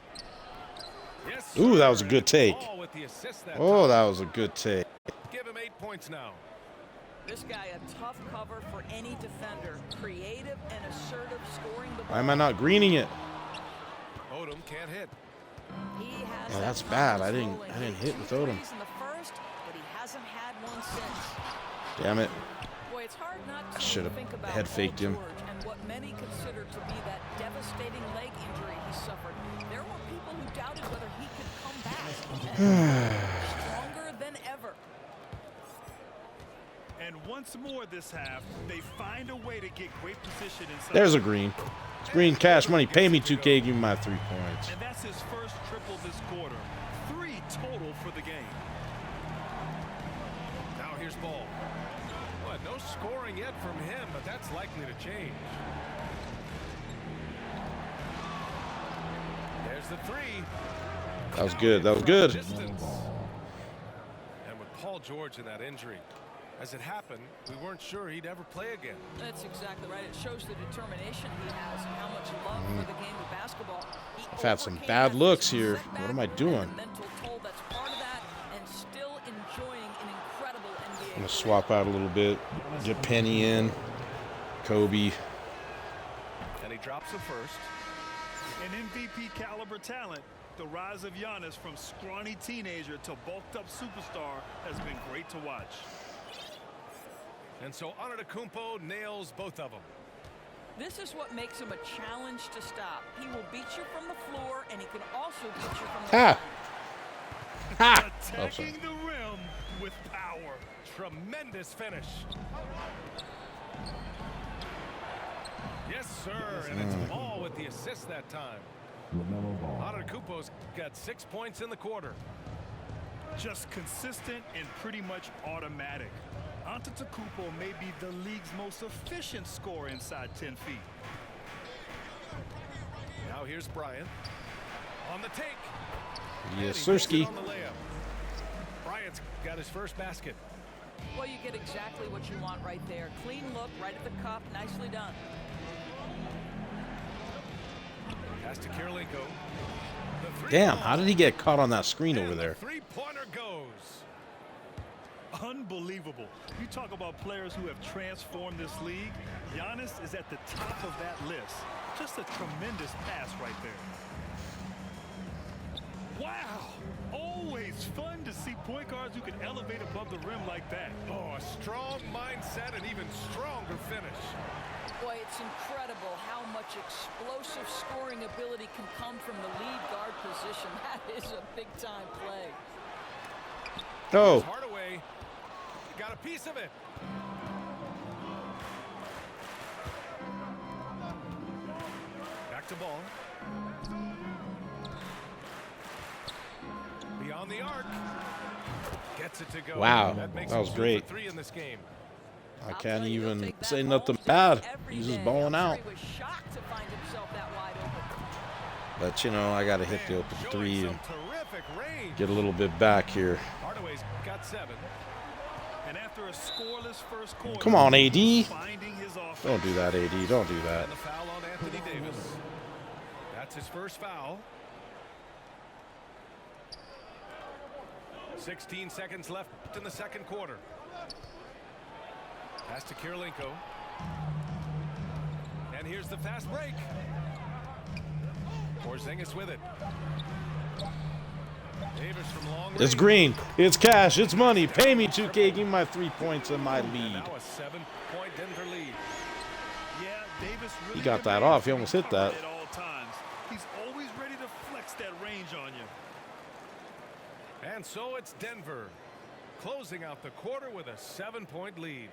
Yes, Ooh, sir. that was a good And take. Ball with the assist that Oh, time. that was a good take. Give him 8 points now. This guy a tough cover for any defender. Creative and assertive, scoring the ball. Why am I not greening it? Odom can't hit. He has Yeah, that that's bad. I confidence didn't rolling. hit Two with Odom. threes in the first, but he hasn't had one since. Damn it. Boy, it's hard not to Should've think about head faked Paul him. George and what many consider to be that devastating leg injury he suffered. There were people who doubted whether he could come back. Stronger than ever. And once more this half, they find a way to get great position inside. There's a green. It's green cash money. Pay me 2K. Give me my 3 points. And that's his first triple this quarter. 3 total for the game. Now here's Ball. Well, no scoring yet from him, but that's likely to change. There's the three. That was good. That was good. Distance. And with Paul George and that injury, as it happened, we weren't sure he'd ever play again. That's exactly right. It shows the determination he has and how much love for the game of basketball. He I've had some overcame bad that looks physical here. setback What am I and doing? the mental toll that's part of that, and still enjoying an incredible NBA I'm going to career. swap out a little bit. Get Penny in. Kobe. And he drops the first. An MVP caliber talent. The rise of Giannis from scrawny teenager to bulked up superstar has been great to watch. And so Antetokounmpo nails both of them. This is what makes him a challenge to stop. He will beat you from the floor, and he can also beat you from the Ha! ground. Ha! Attacking the rim with power. Tremendous finish. Yes, sir. And it's Ball with the assist that time. Antetokounmpo's got 6 points in the quarter. Just consistent and pretty much automatic. Antetokounmpo may be the league's most efficient scorer inside 10 feet. Now here's Bryant on the take. Yes, And he makes it sirski. on the layup. Bryant's got his first basket. Well, you get exactly what you want right there. Clean look, right at the cup. Nicely done. Pass to Kirilenko. The three Damn, ball. how did he get caught on that screen And over the there? three-pointer goes. Unbelievable. You talk about players who have transformed this league. Giannis is at the top of that list. Just a tremendous pass right there. Wow. Always It's fun to see point guards who can elevate above the rim like that. Oh, a strong mindset and even stronger finish. Boy, it's incredible how much explosive scoring ability can come from the lead guard position. That is a big-time play. Oh. Hardaway got a piece of it. Back to ball. Beyond the arc. Gets it to go. Wow, That makes that was it 2 great. for 3 in this game. I can't even say nothing bad. He's just balling out. He was shocked to find himself that wide open. But, you know, I got to hit the open Showing three some and terrific range. get a little bit back here. Hardaway's got 7. And after a scoreless first quarter, Come on, AD. finding his offense. Don't do that, AD. Don't do that. And the foul on Anthony Davis. That's his first foul. 16 seconds left in the second quarter. Pass to Kirilenko. And here's the fast break. Porzingis with it. Davis from long range. It's green. It's cash. It's money. Pay me 2K. Give me my 3 points and my And lead. now a 7-point Denver lead. Yeah, Davis really He got that off. He almost hit that. At all times. He's always ready to flex that range on you. And so it's Denver closing out the quarter with a 7-point lead.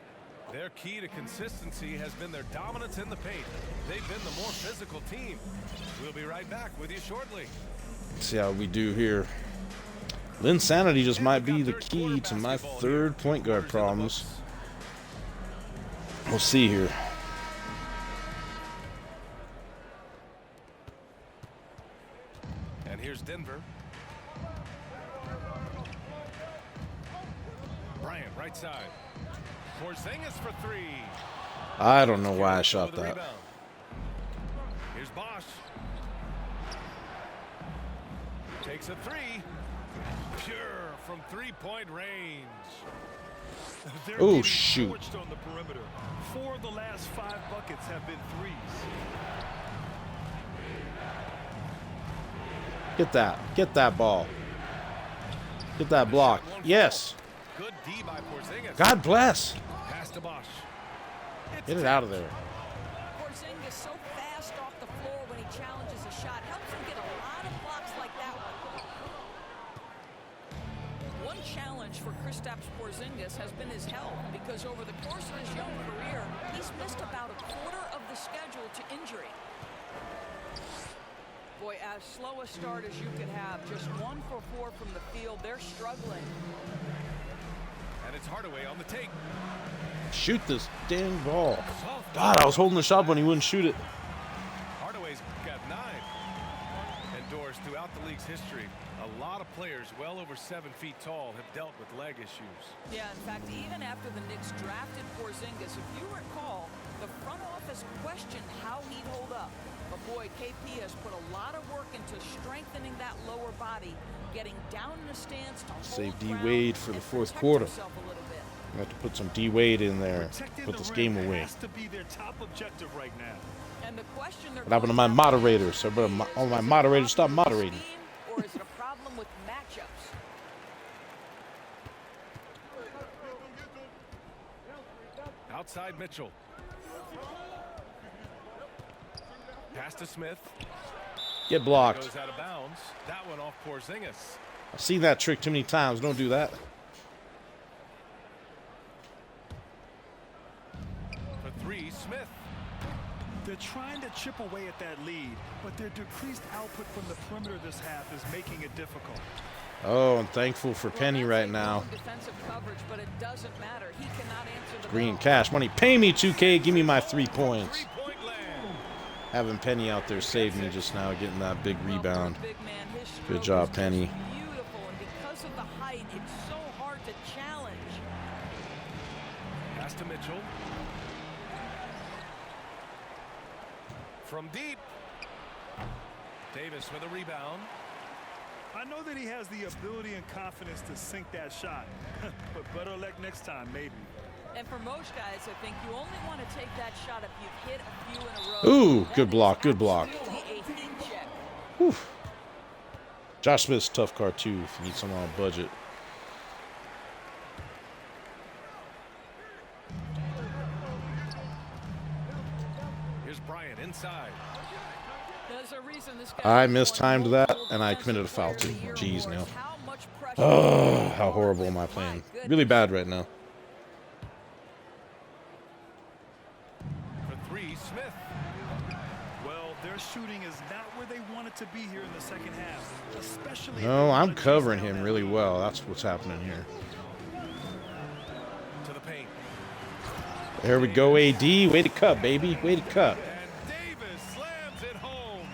Their key to consistency has been their dominance in the paint. They've been the more physical team. We'll be right back with you shortly. Let's see how we do here. Linsanity just might be the key to my third point guard problems. We'll see here. And here's Denver. Bryant, right side. Porzingis for 3. I don't know why I With shot the that. rebound. Here's Bosch. Takes a 3. Pure from 3-point range. They're Oh, getting shoot. torched on the perimeter. 4 of the last 5 buckets have been threes. Get that. Get that ball. Get that block. Yes. Good D by Porzingis. God bless. Pass to Bosch. Get it out of there. Porzingis so fast off the floor when he challenges a shot. Helps him get a lot of blocks like that one. One challenge for Kristaps Porzingis has been his health, because over the course of his young career, he's missed about a quarter of the schedule to injury. Boy, as slow a start as you could have, just 1 for 4 from the field. They're struggling. And it's Hardaway on the take. Shoot this dang ball. God, I was holding the shot when he wouldn't shoot it. Hardaway's got 9. Endorsed throughout the league's history. A lot of players well over 7 feet tall have dealt with leg issues. Yeah, in fact, even after the Knicks drafted Porzingis, if you recall, the front office questioned how he'd hold up. But boy, KP has put a lot of work into strengthening that lower body, getting down in the stance to hold Save D. ground Wade for the and fourth protect quarter. himself a little bit. I have to put some D. Wade in there. Protecting Put the this rim game away. has to be their top objective right now. And the question they're What happened to going my after moderators? is, Everybody, all my is it a moderators, stop problem with moderating. scheme, or is it a problem with matchups? Outside Mitchell. Pass to Smith. Get blocked. Goes out of bounds. That one off Porzingis. I've seen that trick too many times. Don't do that. For 3, Smith. They're trying to chip away at that lead, but their decreased output from the perimeter this half is making it difficult. Oh, I'm thankful for Penny Well, right that's a now. good defensive coverage, but it doesn't matter. He cannot answer the Green bell. cash money. Pay me 2K. Give me my 3 points. 3-point land. Having Penny out there saved me just now, getting that big Well, for a rebound. big man, his Good stroke job, is just Penny. Beautiful, and because of the height, it's so hard to challenge. Pass to Mitchell. From deep. Davis with a rebound. I know that he has the ability and confidence to sink that shot, but better luck next time, maybe. And for most guys, I think you only want to take that shot if you've hit a few in a row. Ooh, That good is block, good block. absolutely a heat check. Whew. Josh Smith's a tough card too if you need someone on a budget. Here's Bryant inside. I mistimed that, and I committed a foul too. Jeez, now. Oh, how horrible am I playing? Really bad right now. For three, Smith. Well, their shooting is not where they want it to be here in the second half, especially. No, I'm covering him really well. That's what's happening here. To the paint. There we go, AD. Way to cut, baby. Way to cut. And Davis slams it home.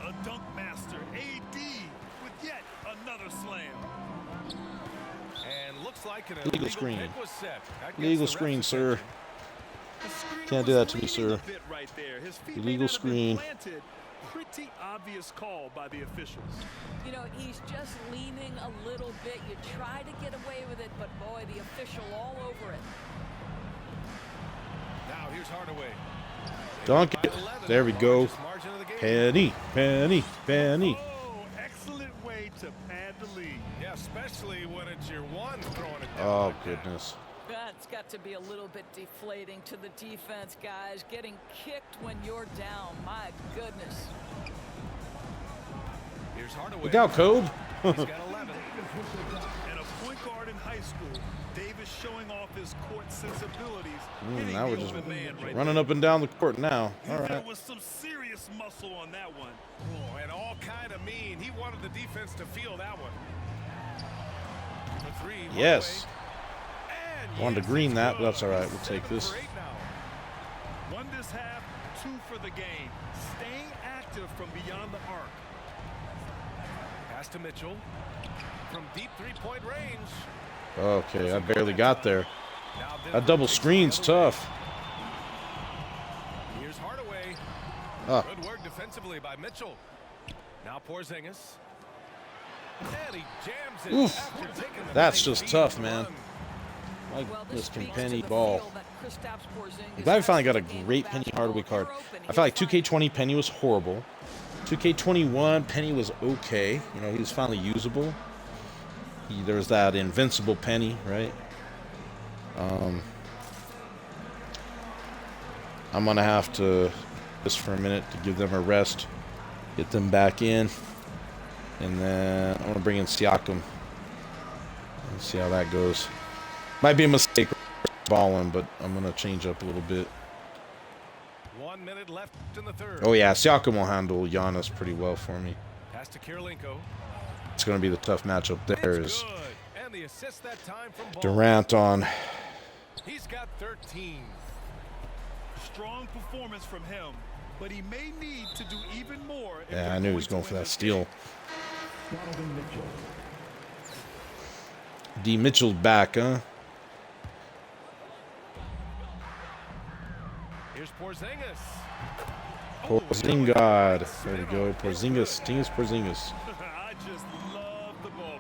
A dunk master, AD, with yet another slam. And looks like an Illegal screen. pick was set. That gets Illegal the screen, ref's sir. attention. The screener Can't do was that to me, leaning sir. a bit right there. His feet Illegal may not have been screen. planted. Pretty obvious call by the officials. You know, he's just leaning a little bit. You try to get away with it, but boy, the official all over it. Now here's Hardaway. Dunk it. There we go. Largest margin of the game. Penny, penny, penny. Oh, excellent way to pad the lead. Yeah, especially when it's your one throwing it down. Oh, like that. goodness. That's got to be a little bit deflating to the defense, guys. Getting kicked when you're down. My goodness. Here's Hardaway. Look out, Kobe. He's got 11. And a point guard in high school, Davis showing off his court sensibilities. hitting Now the we're just open man right running there. up and down the court now. All There right. was some serious muscle on that one. Oh, and all kind of mean. He wanted the defense to feel that one. For three. Yes. Hardaway. And Wanted to yes, green it's that, but good. that's all right. He's We'll take 7 this. for 8 now. One this half, 2 for the game. Staying active from beyond the arc. Pass to Mitchell. From deep three-point range. Okay, I barely got there. Now That double screen's tough. Here's Hardaway. Ah. Good work defensively by Mitchell. Now Porzingis. And he jams it Oof. after taking the That's big just lead tough, and man. run. Like Well, this Mr. speaks to Penny the ball. feel that Kristaps Porzingis I'm glad we has finally got to a the game great of Penny basketball. Hardaway card. You're open. I feel like You're 2K20 Penny was horrible. 2K21 Penny was okay. You know, he was finally usable. There was that invincible Penny, right? I'm going to have to, just for a minute, to give them a rest. Get them back in. And then I'm going to bring in Siakam. Let's see how that goes. Might be a mistake balling, but I'm going to change up a little bit. 1 minute left in the third. Oh, yeah, Siakam will handle Giannis pretty well for me. Pass to Kirilenko. It's going to be the tough matchup there It's is good. And the assist that time from Ball. Durant on. He's got 13. Strong performance from him, but he may need to do even more. if Yeah, they're I knew he was to going for win that this steal. game. Donovan Mitchell. D. Mitchell's back, huh? Here's Porzingis. Porzingis. There we go. Porzingis. Tingus Porzingis. I just love the ball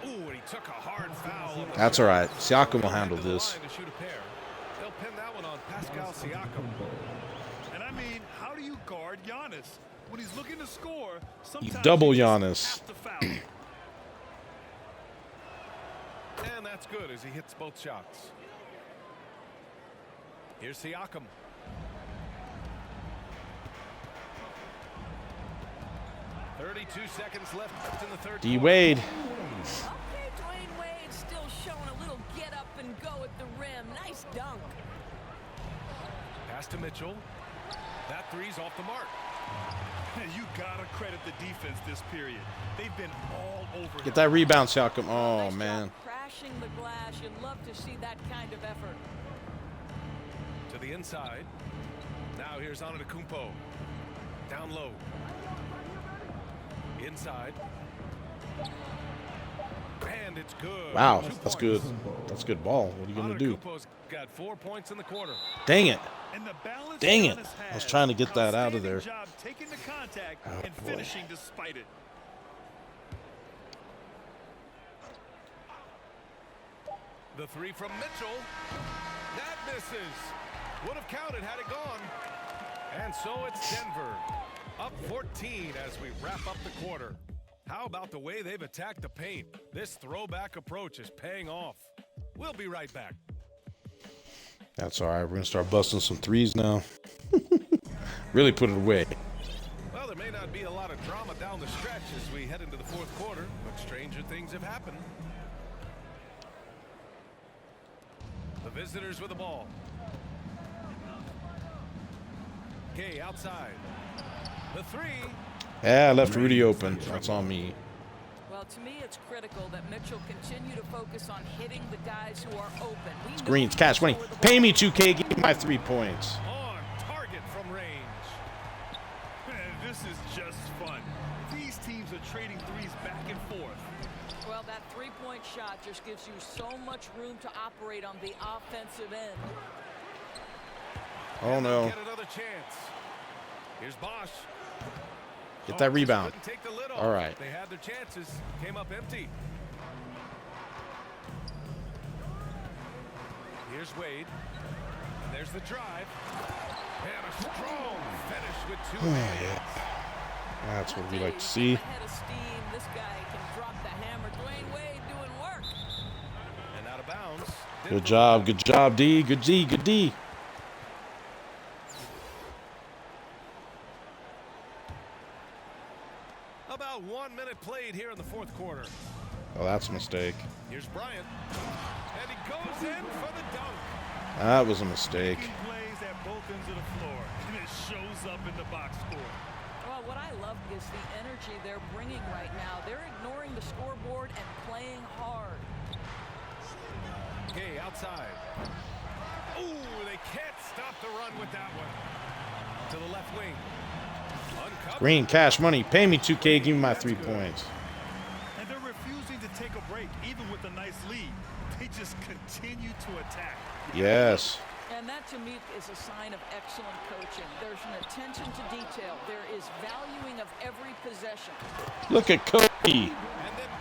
move. Ooh, and he took a hard foul. on the That's shot. all right. Siakam will Back handle to the this. line to shoot a pair. They'll pin that one on Pascal Siakam. And I mean, how do you guard Giannis? When he's looking to score, sometimes double you just Giannis. have to foul. And that's good as he hits both shots. Here's Siakam. .32 seconds left in the third. D. quarter. Wade. Okay, Dwayne Wade still showing a little get up and go at the rim. Nice dunk. Pass to Mitchell. That three's off the mark. You gotta credit the defense this period. They've been all over him. Get that rebound, Siakam. Oh, Nice job man. crashing the glass. You'd love to see that kind of effort. To the inside. Now here's Antetokounmpo. Down low. Inside. And it's good. Wow, 2 that's points. good. That's good ball. What are you going to do? Antetokounmpo's got 4 points in the quarter. Dang it. And the balance Dang it. Giannis I was has. trying to get that out of there. Outstanding job taking the contact Oh, and boy. finishing despite it. The three from Mitchell. That misses. Would have counted had it gone. And so it's Denver. Up 14 as we wrap up the quarter. How about the way they've attacked the paint? This throwback approach is paying off. We'll be right back. That's all right. We're going to start busting some threes now. Really put it away. Well, there may not be a lot of drama down the stretch as we head into the fourth quarter, but stranger things have happened. The visitors with the ball. Kay outside. The three. Yeah, I left Rudy open. That's on me. Well, to me, it's critical that Mitchell continue to focus on hitting the guys who are open. It's Green's cash money. Pay me 2K. Give me my 3 points. On target from range. This is just fun. These teams are trading threes back and forth. Well, that three-point shot just gives you so much room to operate on the offensive end. Oh, no. Get another chance. Here's Bosch. Get that rebound. Couldn't take the lid off. All right. They had their chances. Came up empty. Here's Wade. And there's the drive. And a strong finish with 2 hands. That's what we like to see. Ahead of steam. This guy can drop the hammer. Dwayne Wade doing work. And out of bounds. Good job. Good job, D. Good D. Good D. About 1 minute played here in the fourth quarter. Oh, that's a mistake. Here's Bryant. And he goes in for the dunk. That was a mistake. He plays at both ends of the floor, and it shows up in the box score. Well, what I love is the energy they're bringing right now. They're ignoring the scoreboard and playing hard. Okay, outside. Ooh, they can't stop the run with that one. To the left wing. Uncovered. Green, cash money. Pay me 2K. Give me my 3 points. And they're refusing to take a break, even with a nice lead. They just continue to attack. Yes. And that, to me, is a sign of excellent coaching. There's an attention to detail. There is valuing of every possession. Look at Kobe.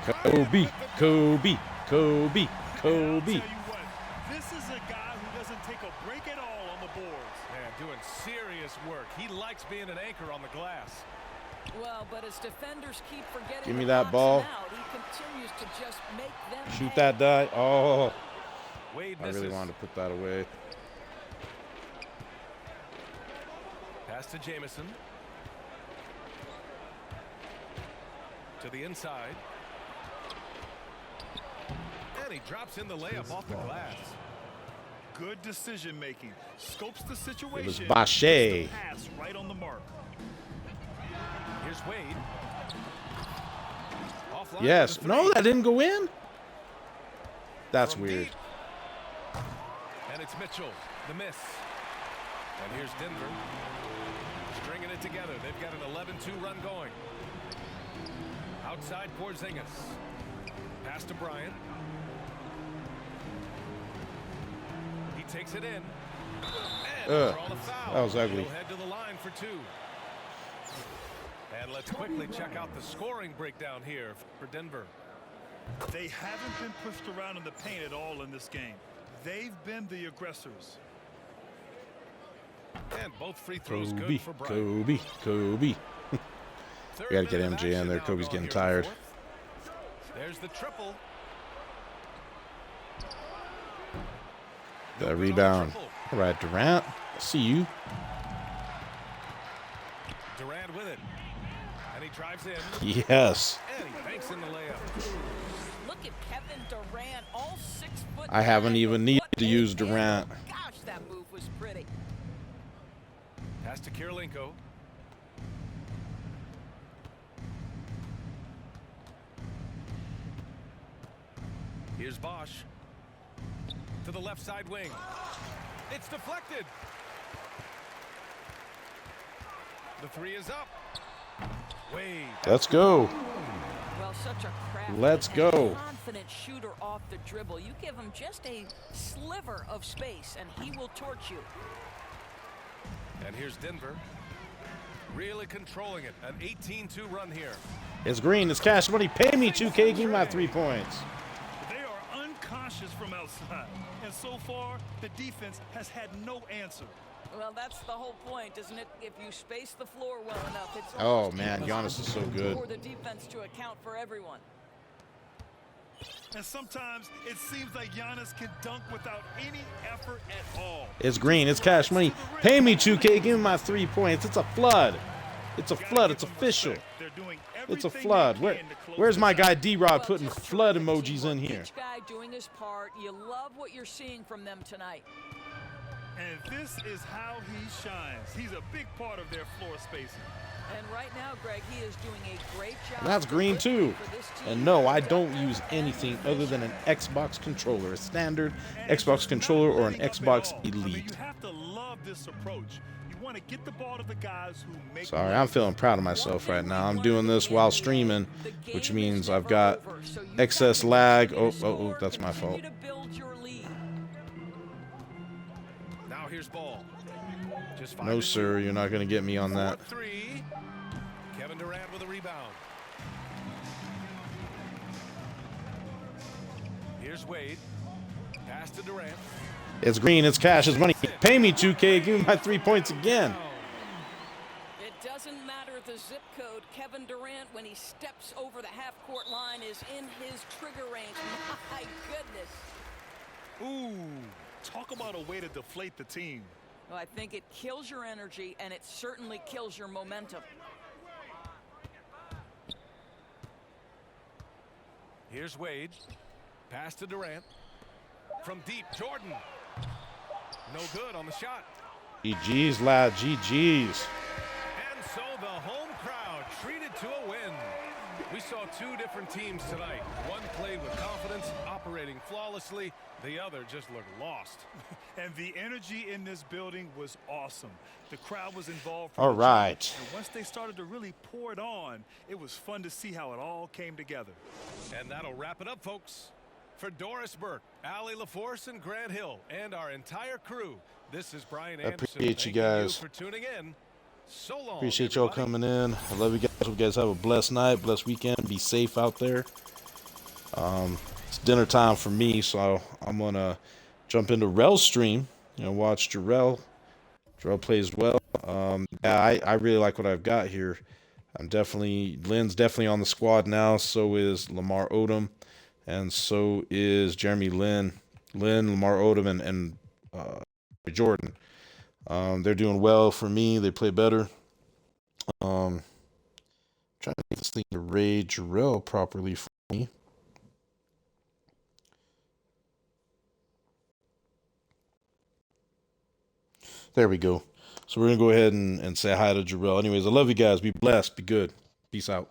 Kobe. Kobe. Kobe. And I'll Kobe. tell you what, this is a guy who doesn't take a break at all on the boards. Man, doing serious work. He likes being an anchor on the glass. Well, but as defenders keep forgetting Give me to that box ball. him out, he continues to just make them Shoot pay. that die. Oh, Wade I misses. really wanted to put that away. Pass to Jamison. To the inside. And he drops in the layup off the glass. Good decision making. Scopes the situation. It was puts Bache. the pass right on the mark. Here's Wade. Offline Yes. for the No, three. that didn't go in. That's From weird. deep. And it's Mitchell. The miss. And here's Denver. Stringing it together. They've got an 11-2 run going. Outside Porzingis. Pass to Bryant. He takes it in. And draw the foul. that was ugly. He'll head to the line for 2. And let's quickly check out the scoring breakdown here for Denver. They haven't been pushed around in the paint at all in this game. They've been the aggressors. And both free throws Kobe. good for Bryant. Kobe. Kobe. Third We got to get minute of MJ in action there. now Kobe's going getting here in the tired. fourth. There's the triple. The rebound. All right, Durant. See you. Durant with it. And he drives in. Yes. And he banks in the layup. Look at Kevin Durant, all 6 foot. I haven't 9, even but needed what to a use hit. Durant. Gosh, that move was pretty. Pass to Kirilenko. Here's Bosch. To the left side wing. It's deflected. The three is up. Wade. Let's go. Well, such a crafty Let's and go. confident shooter off the dribble. You give him just a sliver of space, and he will torch you. And here's Denver. Really controlling it. An 18-2 run here. It's Green. It's cash money. Pay me 2K. Give me my 3 points. They are unconscious from outside. And so far, the defense has had no answer. Well, that's the whole point, isn't it? If you space the floor well enough, it's Oh, man, Giannis is so good. for the defense to account for everyone. And sometimes it seems like Giannis can dunk without any effort at all. It's green. It's cash money. Pay me 2K. Give me my 3 points. It's a flood. It's a flood. It's official. It's a flood. Where's my guy D-Rod putting flood emojis in here? Each guy doing his part. You love what you're seeing from them tonight. And this is how he shines. He's a big part of their floor spacing. And right now, Greg, he is doing a great job. And that's green too. And no, I don't use anything other than an Xbox controller, a standard Xbox controller or an Xbox Elite. You have to love this approach. You want to get the ball to the guys who make. Sorry, I'm feeling proud of myself right now. I'm doing this while streaming, which means I've got excess lag. Oh, that's my fault. Now here's ball. Just No, sir, you're not going to get me on that. Kevin Durant with a rebound. Here's Wade. Pass to Durant. It's green, it's cash, it's money. Pay me 2K, give me my 3 points again. It doesn't matter the zip code. Kevin Durant, when he steps over the half-court line, is in his trigger range. My goodness. Ooh, talk about a way to deflate the team. Well, I think it kills your energy, and it certainly kills your momentum. Here's Wade. Pass to Durant. From deep, Jordan. No good on the shot. GG's, lad, GG's. And so the home crowd treated to a win. We saw two different teams tonight. One played with confidence, operating flawlessly. The other just looked lost. And the energy in this building was awesome. The crowd was involved. All right. And once they started to really pour it on, it was fun to see how it all came together. And that'll wrap it up, folks. For Doris Burke, Allie LaForce, and Grant Hill, and our entire crew, this is Brian Anderson. Appreciate you Thanking guys. for tuning in. So long. Appreciate y'all coming in. I love you guys. Hope you guys have a blessed night, blessed weekend. Be safe out there. It's dinner time for me, so I'm gonna jump into Rel's stream and watch Jarrell. Jarrell plays well. Yeah, I really like what I've got here. Lynn's definitely on the squad now. So is Lamar Odom, and so is Jeremy Lin, Lamar Odom, and Jordan. They're doing well for me. They play better. Trying to make this thing to raid Jarrell properly for me. There we go. So we're going to go ahead and say hi to Jarrell. Anyways, I love you guys. Be blessed. Be good. Peace out.